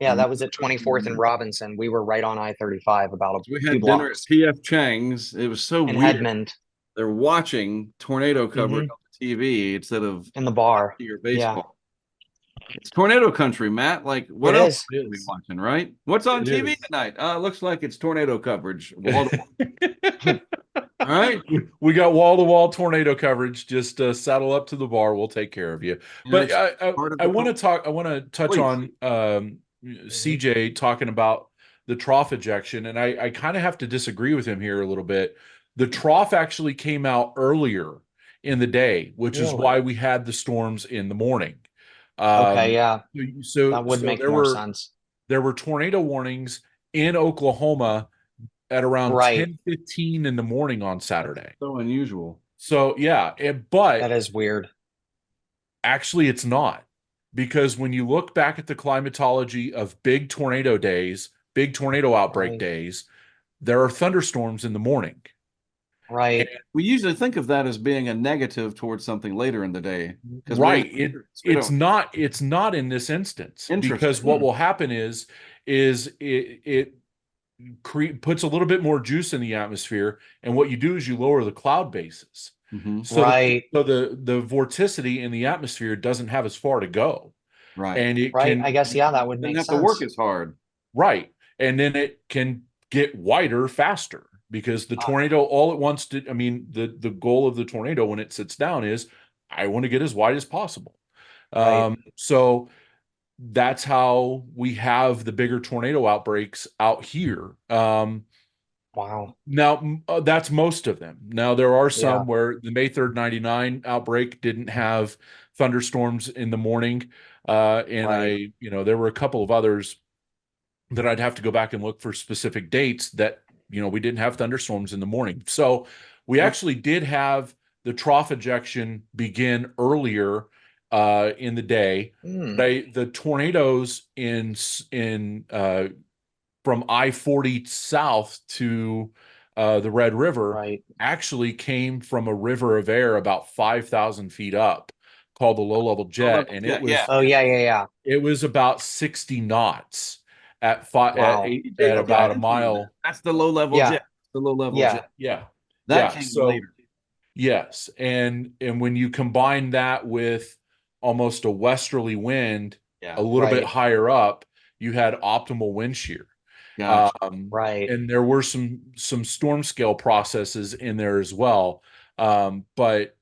Yeah, that was at 24th and Robinson. We were right on I-35, about a we few had dinner at blocks. PF Chang's. It was so In weird. Edmond. They're watching tornado coverage on the TV instead of In the bar. your Yeah, baseball. It's tornado country, Matt. Like, what it else is. are we watching, right? What's on It TV is. tonight? Looks like it's tornado coverage. All right. We got wall-to-wall tornado coverage. Just saddle up to the bar. We'll take care of you. And But it's I, part of I the want to culture. talk. I want to touch Please. on CJ talking about the trough ejection, and I kind of have to disagree with him here a little bit. The trough actually came out earlier in the day, which is why Really? we had the storms in the morning. Okay, Um, yeah, so that would make there more were sense. tornado warnings in Oklahoma at around Right. 10:15 in the morning on That's Saturday. so unusual. So yeah, but That is weird. actually it's not, because when you look back at the climatology of big tornado days, big tornado outbreak Right. days, there are thunderstorms in the morning. Right. We usually think of that as being a negative towards something later in the day because we don't. Right. We It's don't. not in this instance, because what Interesting. will happen is it puts a little bit more juice in the atmosphere, and what you do is you lower the cloud bases. Hmm. So Right. the vorticity in the atmosphere doesn't have as far to go. Right. And it Right. can I guess, yeah, that would Didn't make have to work sense. as hard. right. And then it can get wider faster, because the Uh, tornado, all it wants to, I mean, the goal of the tornado when it sits down is, I want to get as wide as possible. right. So that's how we have the bigger tornado outbreaks out here. Wow. Now, that's most of them. Now, there are Yeah. some where the May 3rd, 99 outbreak didn't have thunderstorms in the morning. And Right. there were a couple of others that I'd have to go back and look for specific dates that, we didn't have thunderstorms in the morning. So we What? actually did have the trough ejection begin earlier in the day. Hmm. The tornadoes in from I-40 south to the Red River Right. actually came from a river of air about 5,000 feet up, called the low-level Oh, jet, and yeah, yeah. Oh, yeah, yeah, yeah. it was about 60 knots Wow. at Okay, I about a didn't know that. mile. That's the low level Yeah. jet. The low level Yeah. jet. Yeah, That yeah. came So later. yes, and when you combine that with almost a westerly wind, Yeah. a little bit Right. higher up, you had optimal wind shear. Gotcha. Right. And there were some storm scale processes in there as well. But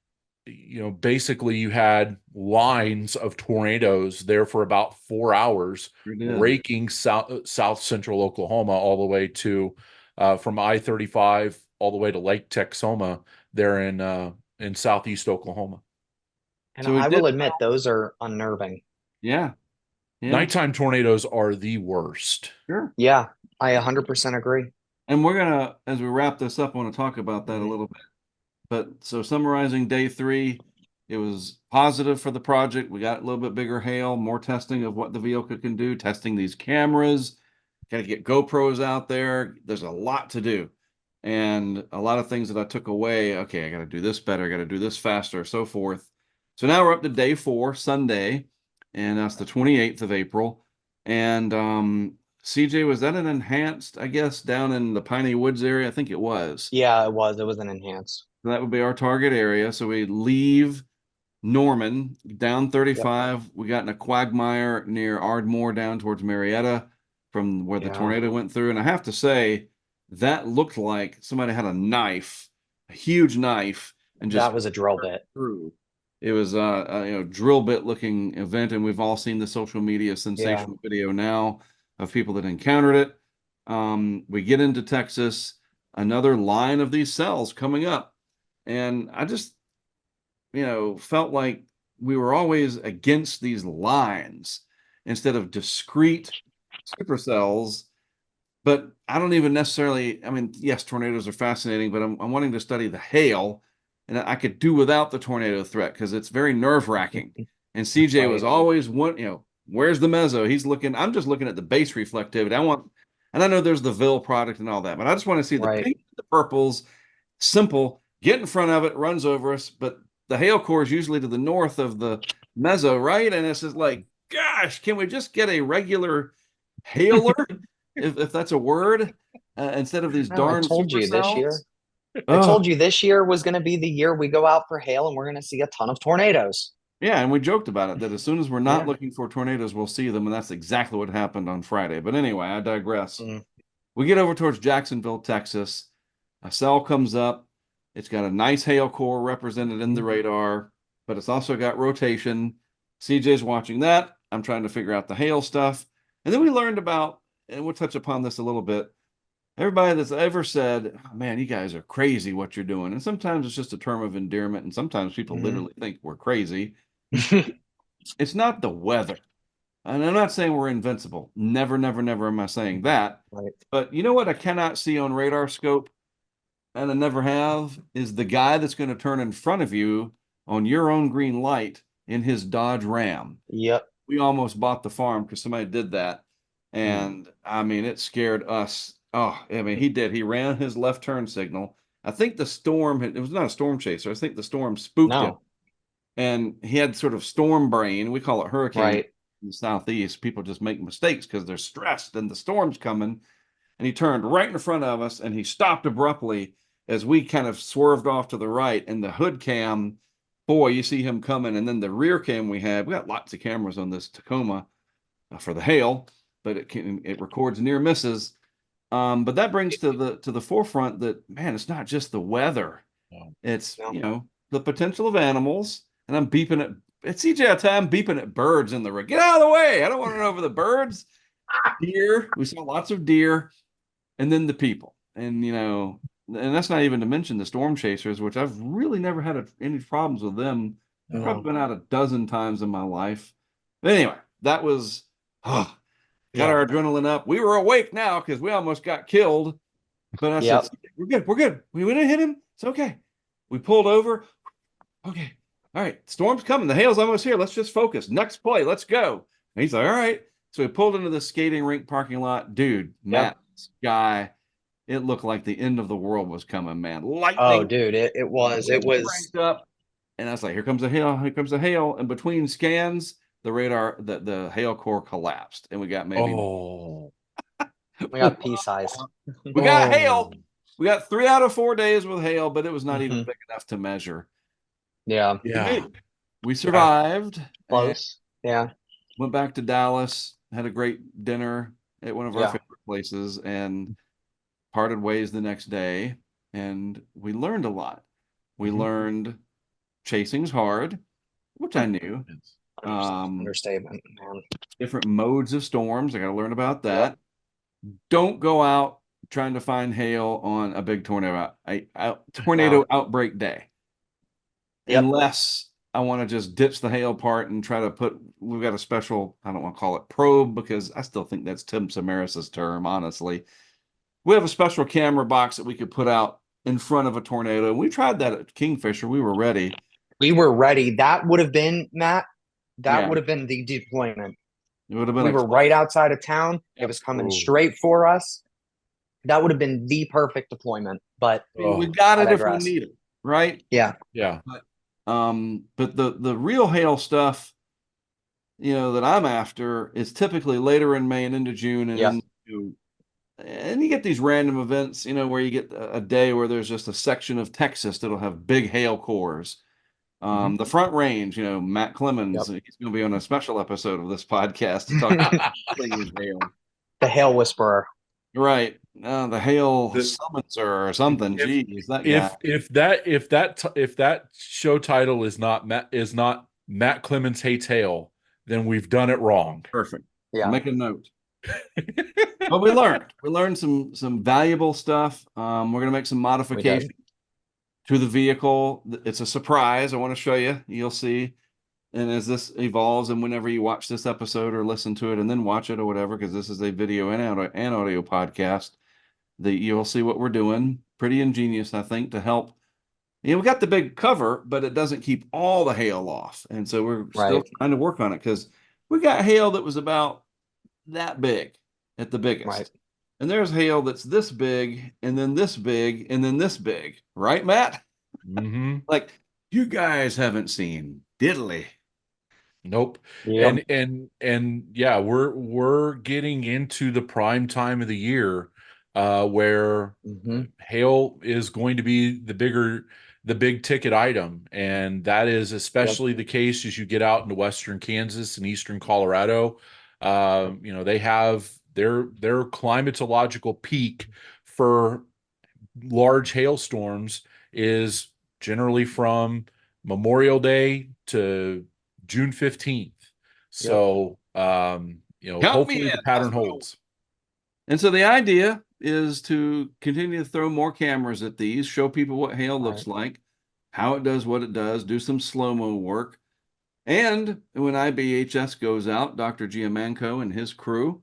basically you had lines of tornadoes there for about 4 hours, We did. raking south central Oklahoma all the way to from I-35 all the way to Lake Texoma there in southeast Oklahoma. And So we I did. will admit, those are unnerving. Yeah. Yeah. Nighttime tornadoes are the worst. Sure. Yeah. I 100% agree. And we're gonna, as we wrap this up, I want to talk about that a Mhm. little bit. But so summarizing day 3, it was positive for the project. We got a little bit bigger hail, more testing of what the vehicle can do, testing these cameras, got to get GoPros out there. There's a lot to do. And a lot of things that I took away. Okay, I got to do this better, I got to do this faster, so forth. So now we're up to day 4, Sunday, and that's the 28th of April. And CJ, was that an enhanced, I guess, down in the Piney Woods area? I think it was. Yeah, it was. It was an enhanced. So that would be our target area. So we leave Norman down Yep. 35. We got in a quagmire near Ardmore down towards Marietta from where the Yeah. tornado went through. And I have to say, that looked like somebody had a knife, a huge knife, and just That was a drill bit. through. It was a drill bit looking event, and we've all seen the social media Yeah. sensational video now of people that encountered it. We get into Texas, another line of these cells coming up, and I just felt like we were always against these lines instead of discrete supercells. But I don't even necessarily, I mean, yes, tornadoes are fascinating, but I'm wanting to study the hail, and I could do without the tornado threat because it's very nerve wracking. And CJ was Right. always where's the meso? I'm just looking at the base reflectivity. And I know there's the Ville product and all that, but I just want to see the Right. pink, the purples, simple, get in front of it, runs over us. But the hail core is usually to the north of the meso, right? And it's just like, gosh, can we just get a regular hailer, if that's a word, instead of these No, I darn told you this year. supercells? I Oh, told you this year was going to be the year we go out for hail and we're going to see a ton of tornadoes. yeah, and we joked about it that as soon as we're not Yeah. looking for tornadoes, we'll see them, and that's exactly what happened on Friday. But anyway, I digress. Mm. We get over towards Jacksonville, Texas. A cell comes up. It's got a nice hail core represented in the radar, but it's also got rotation. CJ's watching that. I'm trying to figure out the hail stuff. And then we learned about, and we'll touch upon this a little bit, everybody that's ever said, oh, man, you guys are crazy what you're doing. And sometimes it's just a term of endearment. And sometimes people literally think we're crazy. It's not the weather. And I'm not saying we're invincible. Never, never, never am I saying that. Right. But you know what I cannot see on radar scope, and I never have, is the guy that's going to turn in front of you on your own green light in his Dodge Ram. Yep. We almost bought the farm because somebody did that. And I mean, it scared us. Oh, I mean, he did. He ran his left turn signal. I think the storm, it was not a storm chaser. I think the storm spooked him. No. And he had sort of storm brain. We call it hurricane Right. in the Southeast. People just make mistakes because they're stressed and the storm's coming. And he turned right in front of us and he stopped abruptly as we kind of swerved off to the right. And the hood cam, boy, you see him coming. And then the rear cam we got lots of cameras on this Tacoma for the hail, but it records near misses. But that brings to the forefront that, man, it's not just the weather. It's, the potential of animals. And I'm beeping at CJ, I tell you, I'm beeping at birds in the road. Get out of the way. I don't want to run over the birds. Deer. We saw lots of deer. And then the people. And, and that's not even to mention the storm chasers, which I've really never had any problems with them. I've probably been out a dozen times in my life. But anyway, that was, got our adrenaline up. We were awake now because we almost got killed. But I said, we're good. We're good. We didn't hit him. It's okay. We pulled over. Okay. All right. Storm's coming. The hail's almost here. Let's just focus. Next play. Let's go. And he's like, all right. So we pulled into the skating rink parking lot. Dude, Matt, sky, it looked like the end of the world was coming, man. Lightning. Oh, dude, it was cranked up. And I was like, here comes the hail. Here comes the hail. And between scans, the radar, the hail core collapsed. And we got maybe. We got pea size. We got hail. We got 3 out of 4 days with hail, but it was not even big enough to measure. Yeah. We survived. Close. Yeah. Went back to Dallas, had a great dinner at one of our favorite places, and parted ways the next day. And we learned a lot. We learned chasing's hard, which I knew. Understatement, man. Different modes of storms. I got to learn about that. Don't go out trying to find hail on a big tornado outbreak day. Unless I want to just ditch the hail part and try to we've got a special, I don't want to call it probe because I still think that's Tim Samaras' term, honestly. We have a special camera box that we could put out in front of a tornado. We tried that at Kingfisher. We were ready. We were ready. That would have been, Matt, would have been the deployment. It would have been. We were right outside of town. It was coming straight for us. That would have been the perfect deployment. But we got it if we need it, right? Yeah. But the real hail stuff, that I'm after is typically later in May and into June, and and you get these random events, where you get a day where there's just a section of Texas that'll have big hail cores. The Front Range, Matt Clemens, he's going to be on a special episode of this podcast to talk about hail. The Hail Whisperer. Right. The hail summonser or something. Jeez, that guy. If that show title is not Matt Clemens Hates Hail, then we've done it wrong. Perfect. Yeah. Make a note. But we learned some valuable stuff. We're gonna make some modifications to the vehicle. It's a surprise. I want to show you. You'll see. And as this evolves, and whenever you watch this episode or listen to it and then watch it or whatever, because this is a video and audio podcast, you'll see what we're doing. Pretty ingenious, I think, to help. We got the big cover, but it doesn't keep all the hail off. And so we're still trying to work on it because we got hail that was about that big at the biggest. Right. And there's hail that's this big and then this big and then this big. Right, Matt? Like, you guys haven't seen diddly. Nope. Yep. And yeah, we're getting into the prime time of the year where hail is going to be the big ticket item. And that is especially the case as you get out into western Kansas and eastern Colorado. They have their climatological peak for large hailstorms is generally from Memorial Day to June 15th. So, hopefully the pattern holds. And so the idea is to continue to throw more cameras at these, show people what hail looks Right. like, how it does what it does, do some slow-mo work. And when IBHS goes out, Dr. Giamanco and his crew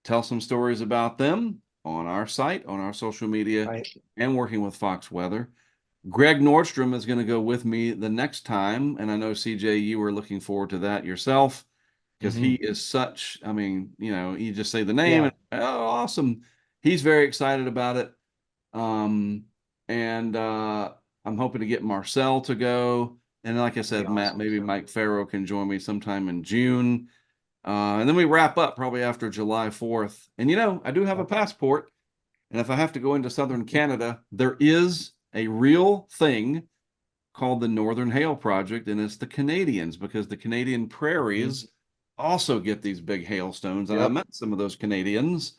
tell some stories about them on our site, on our social media, Right. and working with Fox Weather. Greg Nordstrom is going to go with me the next time. And I know, CJ, you were looking forward to that yourself because he is such, I mean, you just say the name Yeah. and, oh, awesome. He's very excited about it. Um, and I'm hoping to get Marcel to go. And like I That'd be said, Matt, awesome. maybe Mike Farrow can join me sometime in June. And then we wrap up probably after July 4th. And I do have a Yep. passport. And if I have to go into southern Canada, there is a real thing called the Northern Hail Project, and it's the Canadians because the Canadian prairies also get these big hailstones. And I Yep. met some of those Canadians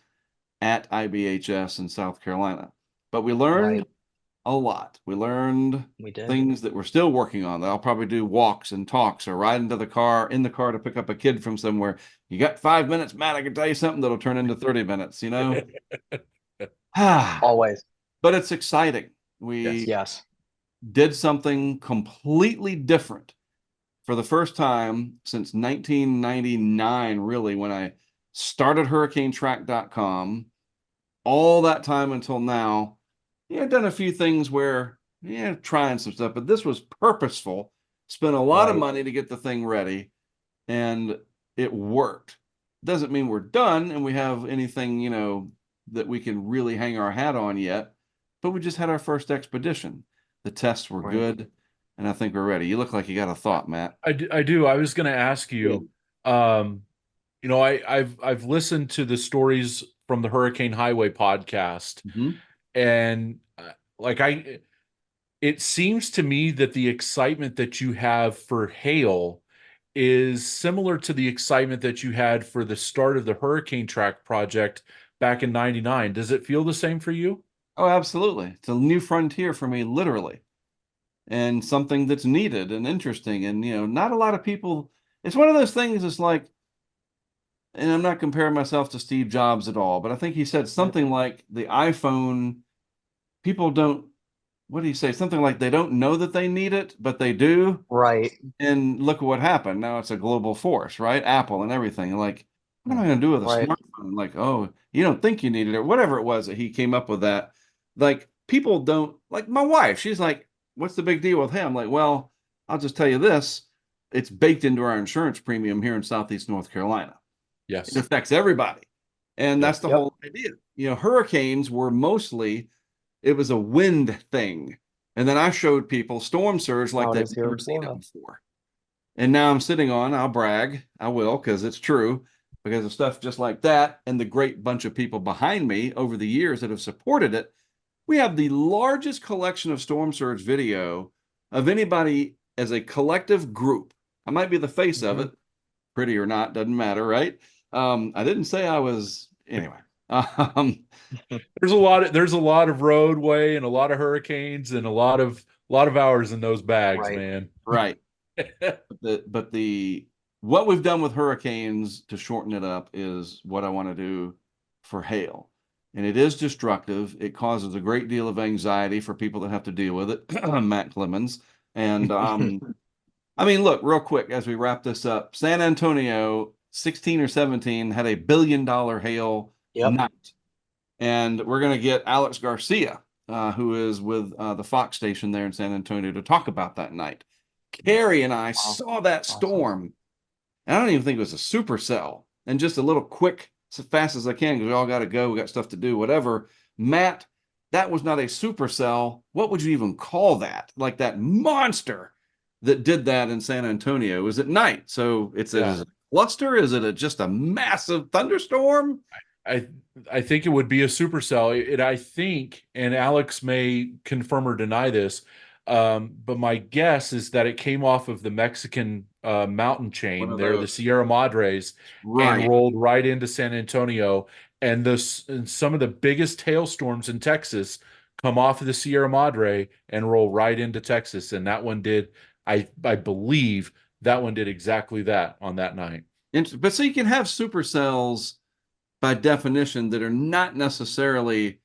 at IBHS in South Carolina. But we learned Right. a lot. We learned We did. things that we're still working on. That I'll probably do walks and talks or ride into the car in the car to pick up a kid from somewhere. You got 5 minutes, Matt? I can tell you something that'll turn into 30 minutes, Always. But it's exciting. Yes. We Yes. did something completely different for the first time since 1999, really, when I started HurricaneTrack.com. All that time until now, I've done a few things where, trying some stuff, but this was purposeful. Spent a lot of Right. money to get the thing ready, and it worked. Doesn't mean we're done and we have anything, that we can really hang our hat on yet, but we just had our first expedition. The tests were Right. good, and I think we're ready. You look like you got a thought, Matt. I do. I was going to ask you, um, I've listened to the stories from the Hurricane Highway podcast, Mhm. and like it seems to me that the excitement that you have for hail is similar to the excitement that you had for the start of the Hurricane Track project back in '99. Does it feel the same for you? Oh, absolutely. It's a new frontier for me, literally, and something that's needed and interesting. And, not a lot of people, it's one of those things, it's like, and I'm not comparing myself to Steve Jobs at all, but I think he said something like the iPhone, people don't, what do you say? Something like they don't know that they need it, but they do. Right. And look at what happened. Now it's a global force, right? Apple and everything. Like, what am I going to do with a Right. smartphone? Like, oh, you don't think you need it, or whatever it was that he came up with that. Like, people don't, like my wife, she's like, what's the big deal with him? Like, well, I'll just tell you this, it's baked into our insurance premium here in Southeast North Carolina. It Yes. affects everybody. And Yep. that's the Yep. whole idea. Hurricanes were mostly, it was a wind thing. And then I showed people storm surge like How it they've is here never in seen it Florida. before. And now I'm sitting on, I'll brag, I will, because it's true, because of stuff just like that and the great bunch of people behind me over the years that have supported it. We have the largest collection of storm surge video of anybody as a collective group. I might be the face of it, pretty or not, doesn't matter, right? I didn't say I was, anyway. Um, There's a lot of roadway and a lot of hurricanes and a lot of hours in those bags, Right. man. right. But what we've done with hurricanes to shorten it up is what I want to do for hail. And it is destructive. It causes a great deal of anxiety for people that have to deal with it. Matt Clemens. And I mean, look, real quick as we wrap this up, San Antonio, 16 or 17, had $1 billion hail Yep. night. And we're going to get Alex Garcia, who is with the Fox station there in San Antonio, to talk about that night. Carrie and I saw that Awesome. storm. And I don't even think it was a supercell. And just a little quick, as fast as I can, because we all got to go. We got stuff to do, whatever. Matt, that was not a supercell. What would you even call that? Like that monster that did that in San Antonio. It was at night. So is it a cluster? Is it just a massive thunderstorm? I think it would be a supercell. I think, and Alex may confirm or deny this, but my guess is that it came off of the Mexican mountain One chain of there, the those. Sierra Madres, and Right. rolled right into San Antonio. And some of the biggest hailstorms in Texas come off of the Sierra Madre and roll right into Texas. And that one did, I believe that one did exactly that on that night. But so you can have supercells, by definition that are not necessarily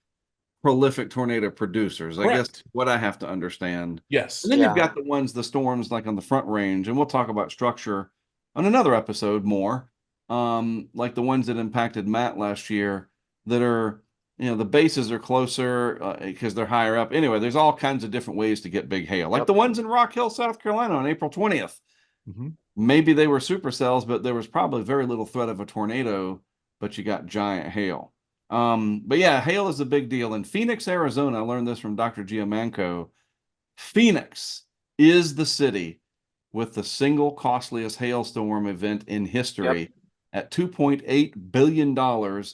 prolific tornado producers. I guess Correct. what I have to understand. Yes. And then Yeah. you've got the storms like on the Front Range, and we'll talk about structure on another episode more. Like the ones that impacted Matt last year that are, the bases are closer because they're higher up. Anyway, there's all kinds of different ways to get big hail, like the ones in Rock Hill, South Carolina on April 20th. Mm-hmm. Maybe they were supercells, but there was probably very little threat of a tornado, but you got giant hail. But yeah, hail is a big deal. In Phoenix, Arizona, I learned this from Dr. Giamanco. Phoenix is the city with the single costliest hailstorm event in history at $2.8 billion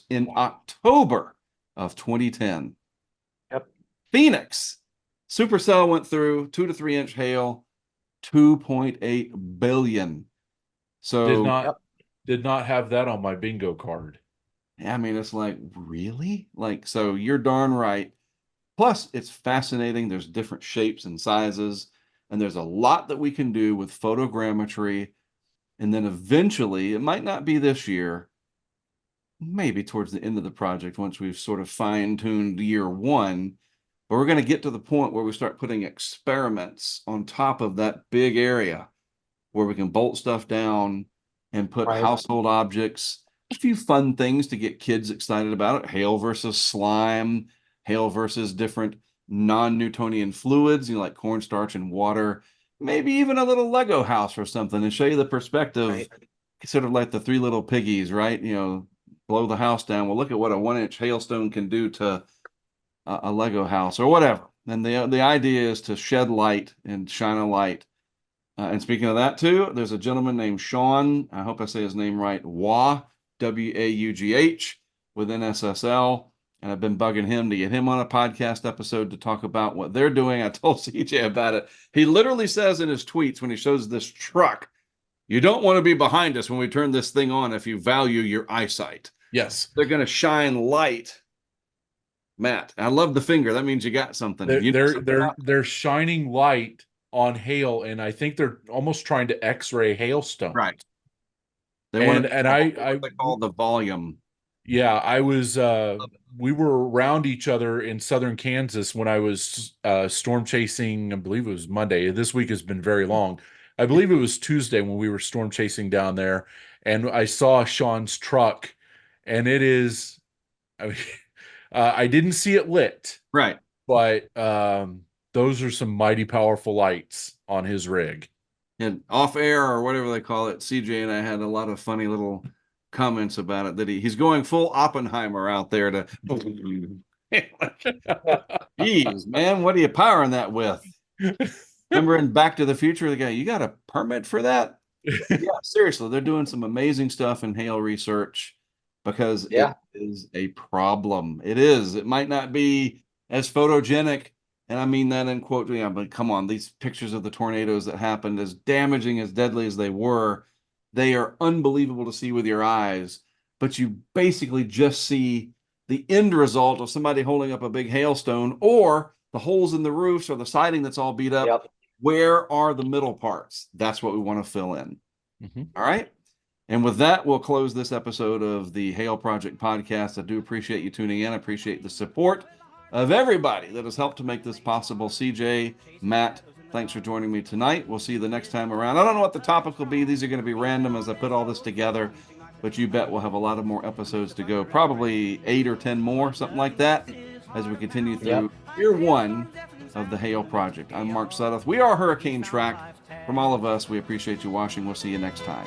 in October of 2010. Yep. Phoenix. Supercell went through 2 to 3 inch hail, 2.8 billion. So Did not have that on my bingo card. I mean, it's like, really? Like, so you're darn right. Plus, it's fascinating. There's different shapes and sizes, and there's a lot that we can do with photogrammetry. And then eventually, it might not be this year, maybe towards the end of the project, once we've sort of fine-tuned year one, but we're going to get to the point where we start putting experiments on top of that big area where we can bolt stuff down and put household objects, a few fun things to get kids excited about it. Hail versus slime, hail versus different non-Newtonian fluids, like cornstarch and water, maybe even a little Lego house or something, and show you the perspective, sort of like the Three Little Piggies, right? Blow the house down. Well, look at what a 1-inch hailstone can do to a Lego house or whatever. And the idea is to shed light and shine a light. And speaking of that too, there's a gentleman named Sean, I hope I say his name right, W-A-U-G-H with NSSL. And I've been bugging him to get him on a podcast episode to talk about what they're doing. I told CJ about it. He literally says in his tweets when he shows this truck, you don't want to be behind us when we turn this thing on if you value your eyesight. Yes. They're going to shine light. Matt, I love the finger. That means you got something. They're shining light on hail, and I think they're almost trying to X-ray hailstone. Right. They want what they call the volume. Yeah, I was. We were around each other in southern Kansas when I was storm chasing. I believe it was Monday. This week has been very long. I believe it was Tuesday when we were storm chasing down there, and I saw Sean's truck, and it is. I didn't see it lit, right? But those are some mighty powerful lights on his rig. And off air or whatever they call it, CJ and I had a lot of funny little comments about it that he's going full Oppenheimer out there to. Jeez, man, what are you powering that with? Remember in Back to the Future, the guy, you got a permit for that? Yeah, seriously, they're doing some amazing stuff in hail research because it is a problem. It is. It might not be as photogenic, and I mean that in quote, but come on, these pictures of the tornadoes that happened, as damaging, as deadly as they were, they are unbelievable to see with your eyes, but you basically just see the end result of somebody holding up a big hailstone or the holes in the roofs or the siding that's all beat up. Yep. Where are the middle parts? That's what we want to fill in. Mm-hmm. All right. And with that, we'll close this episode of the Hail Project podcast. I do appreciate you tuning in. I appreciate the support of everybody that has helped to make this possible. CJ, Matt, thanks for joining me tonight. We'll see you the next time around. I don't know what the topic will be. These are going to be random as I put all this together, but you bet we'll have a lot of more episodes to go. Probably 8 or 10 more, something like that, as we continue through year one of the Hail Project. I'm Mark Sudduth. We are HurricaneTrack. From all of us, we appreciate you watching. We'll see you next time.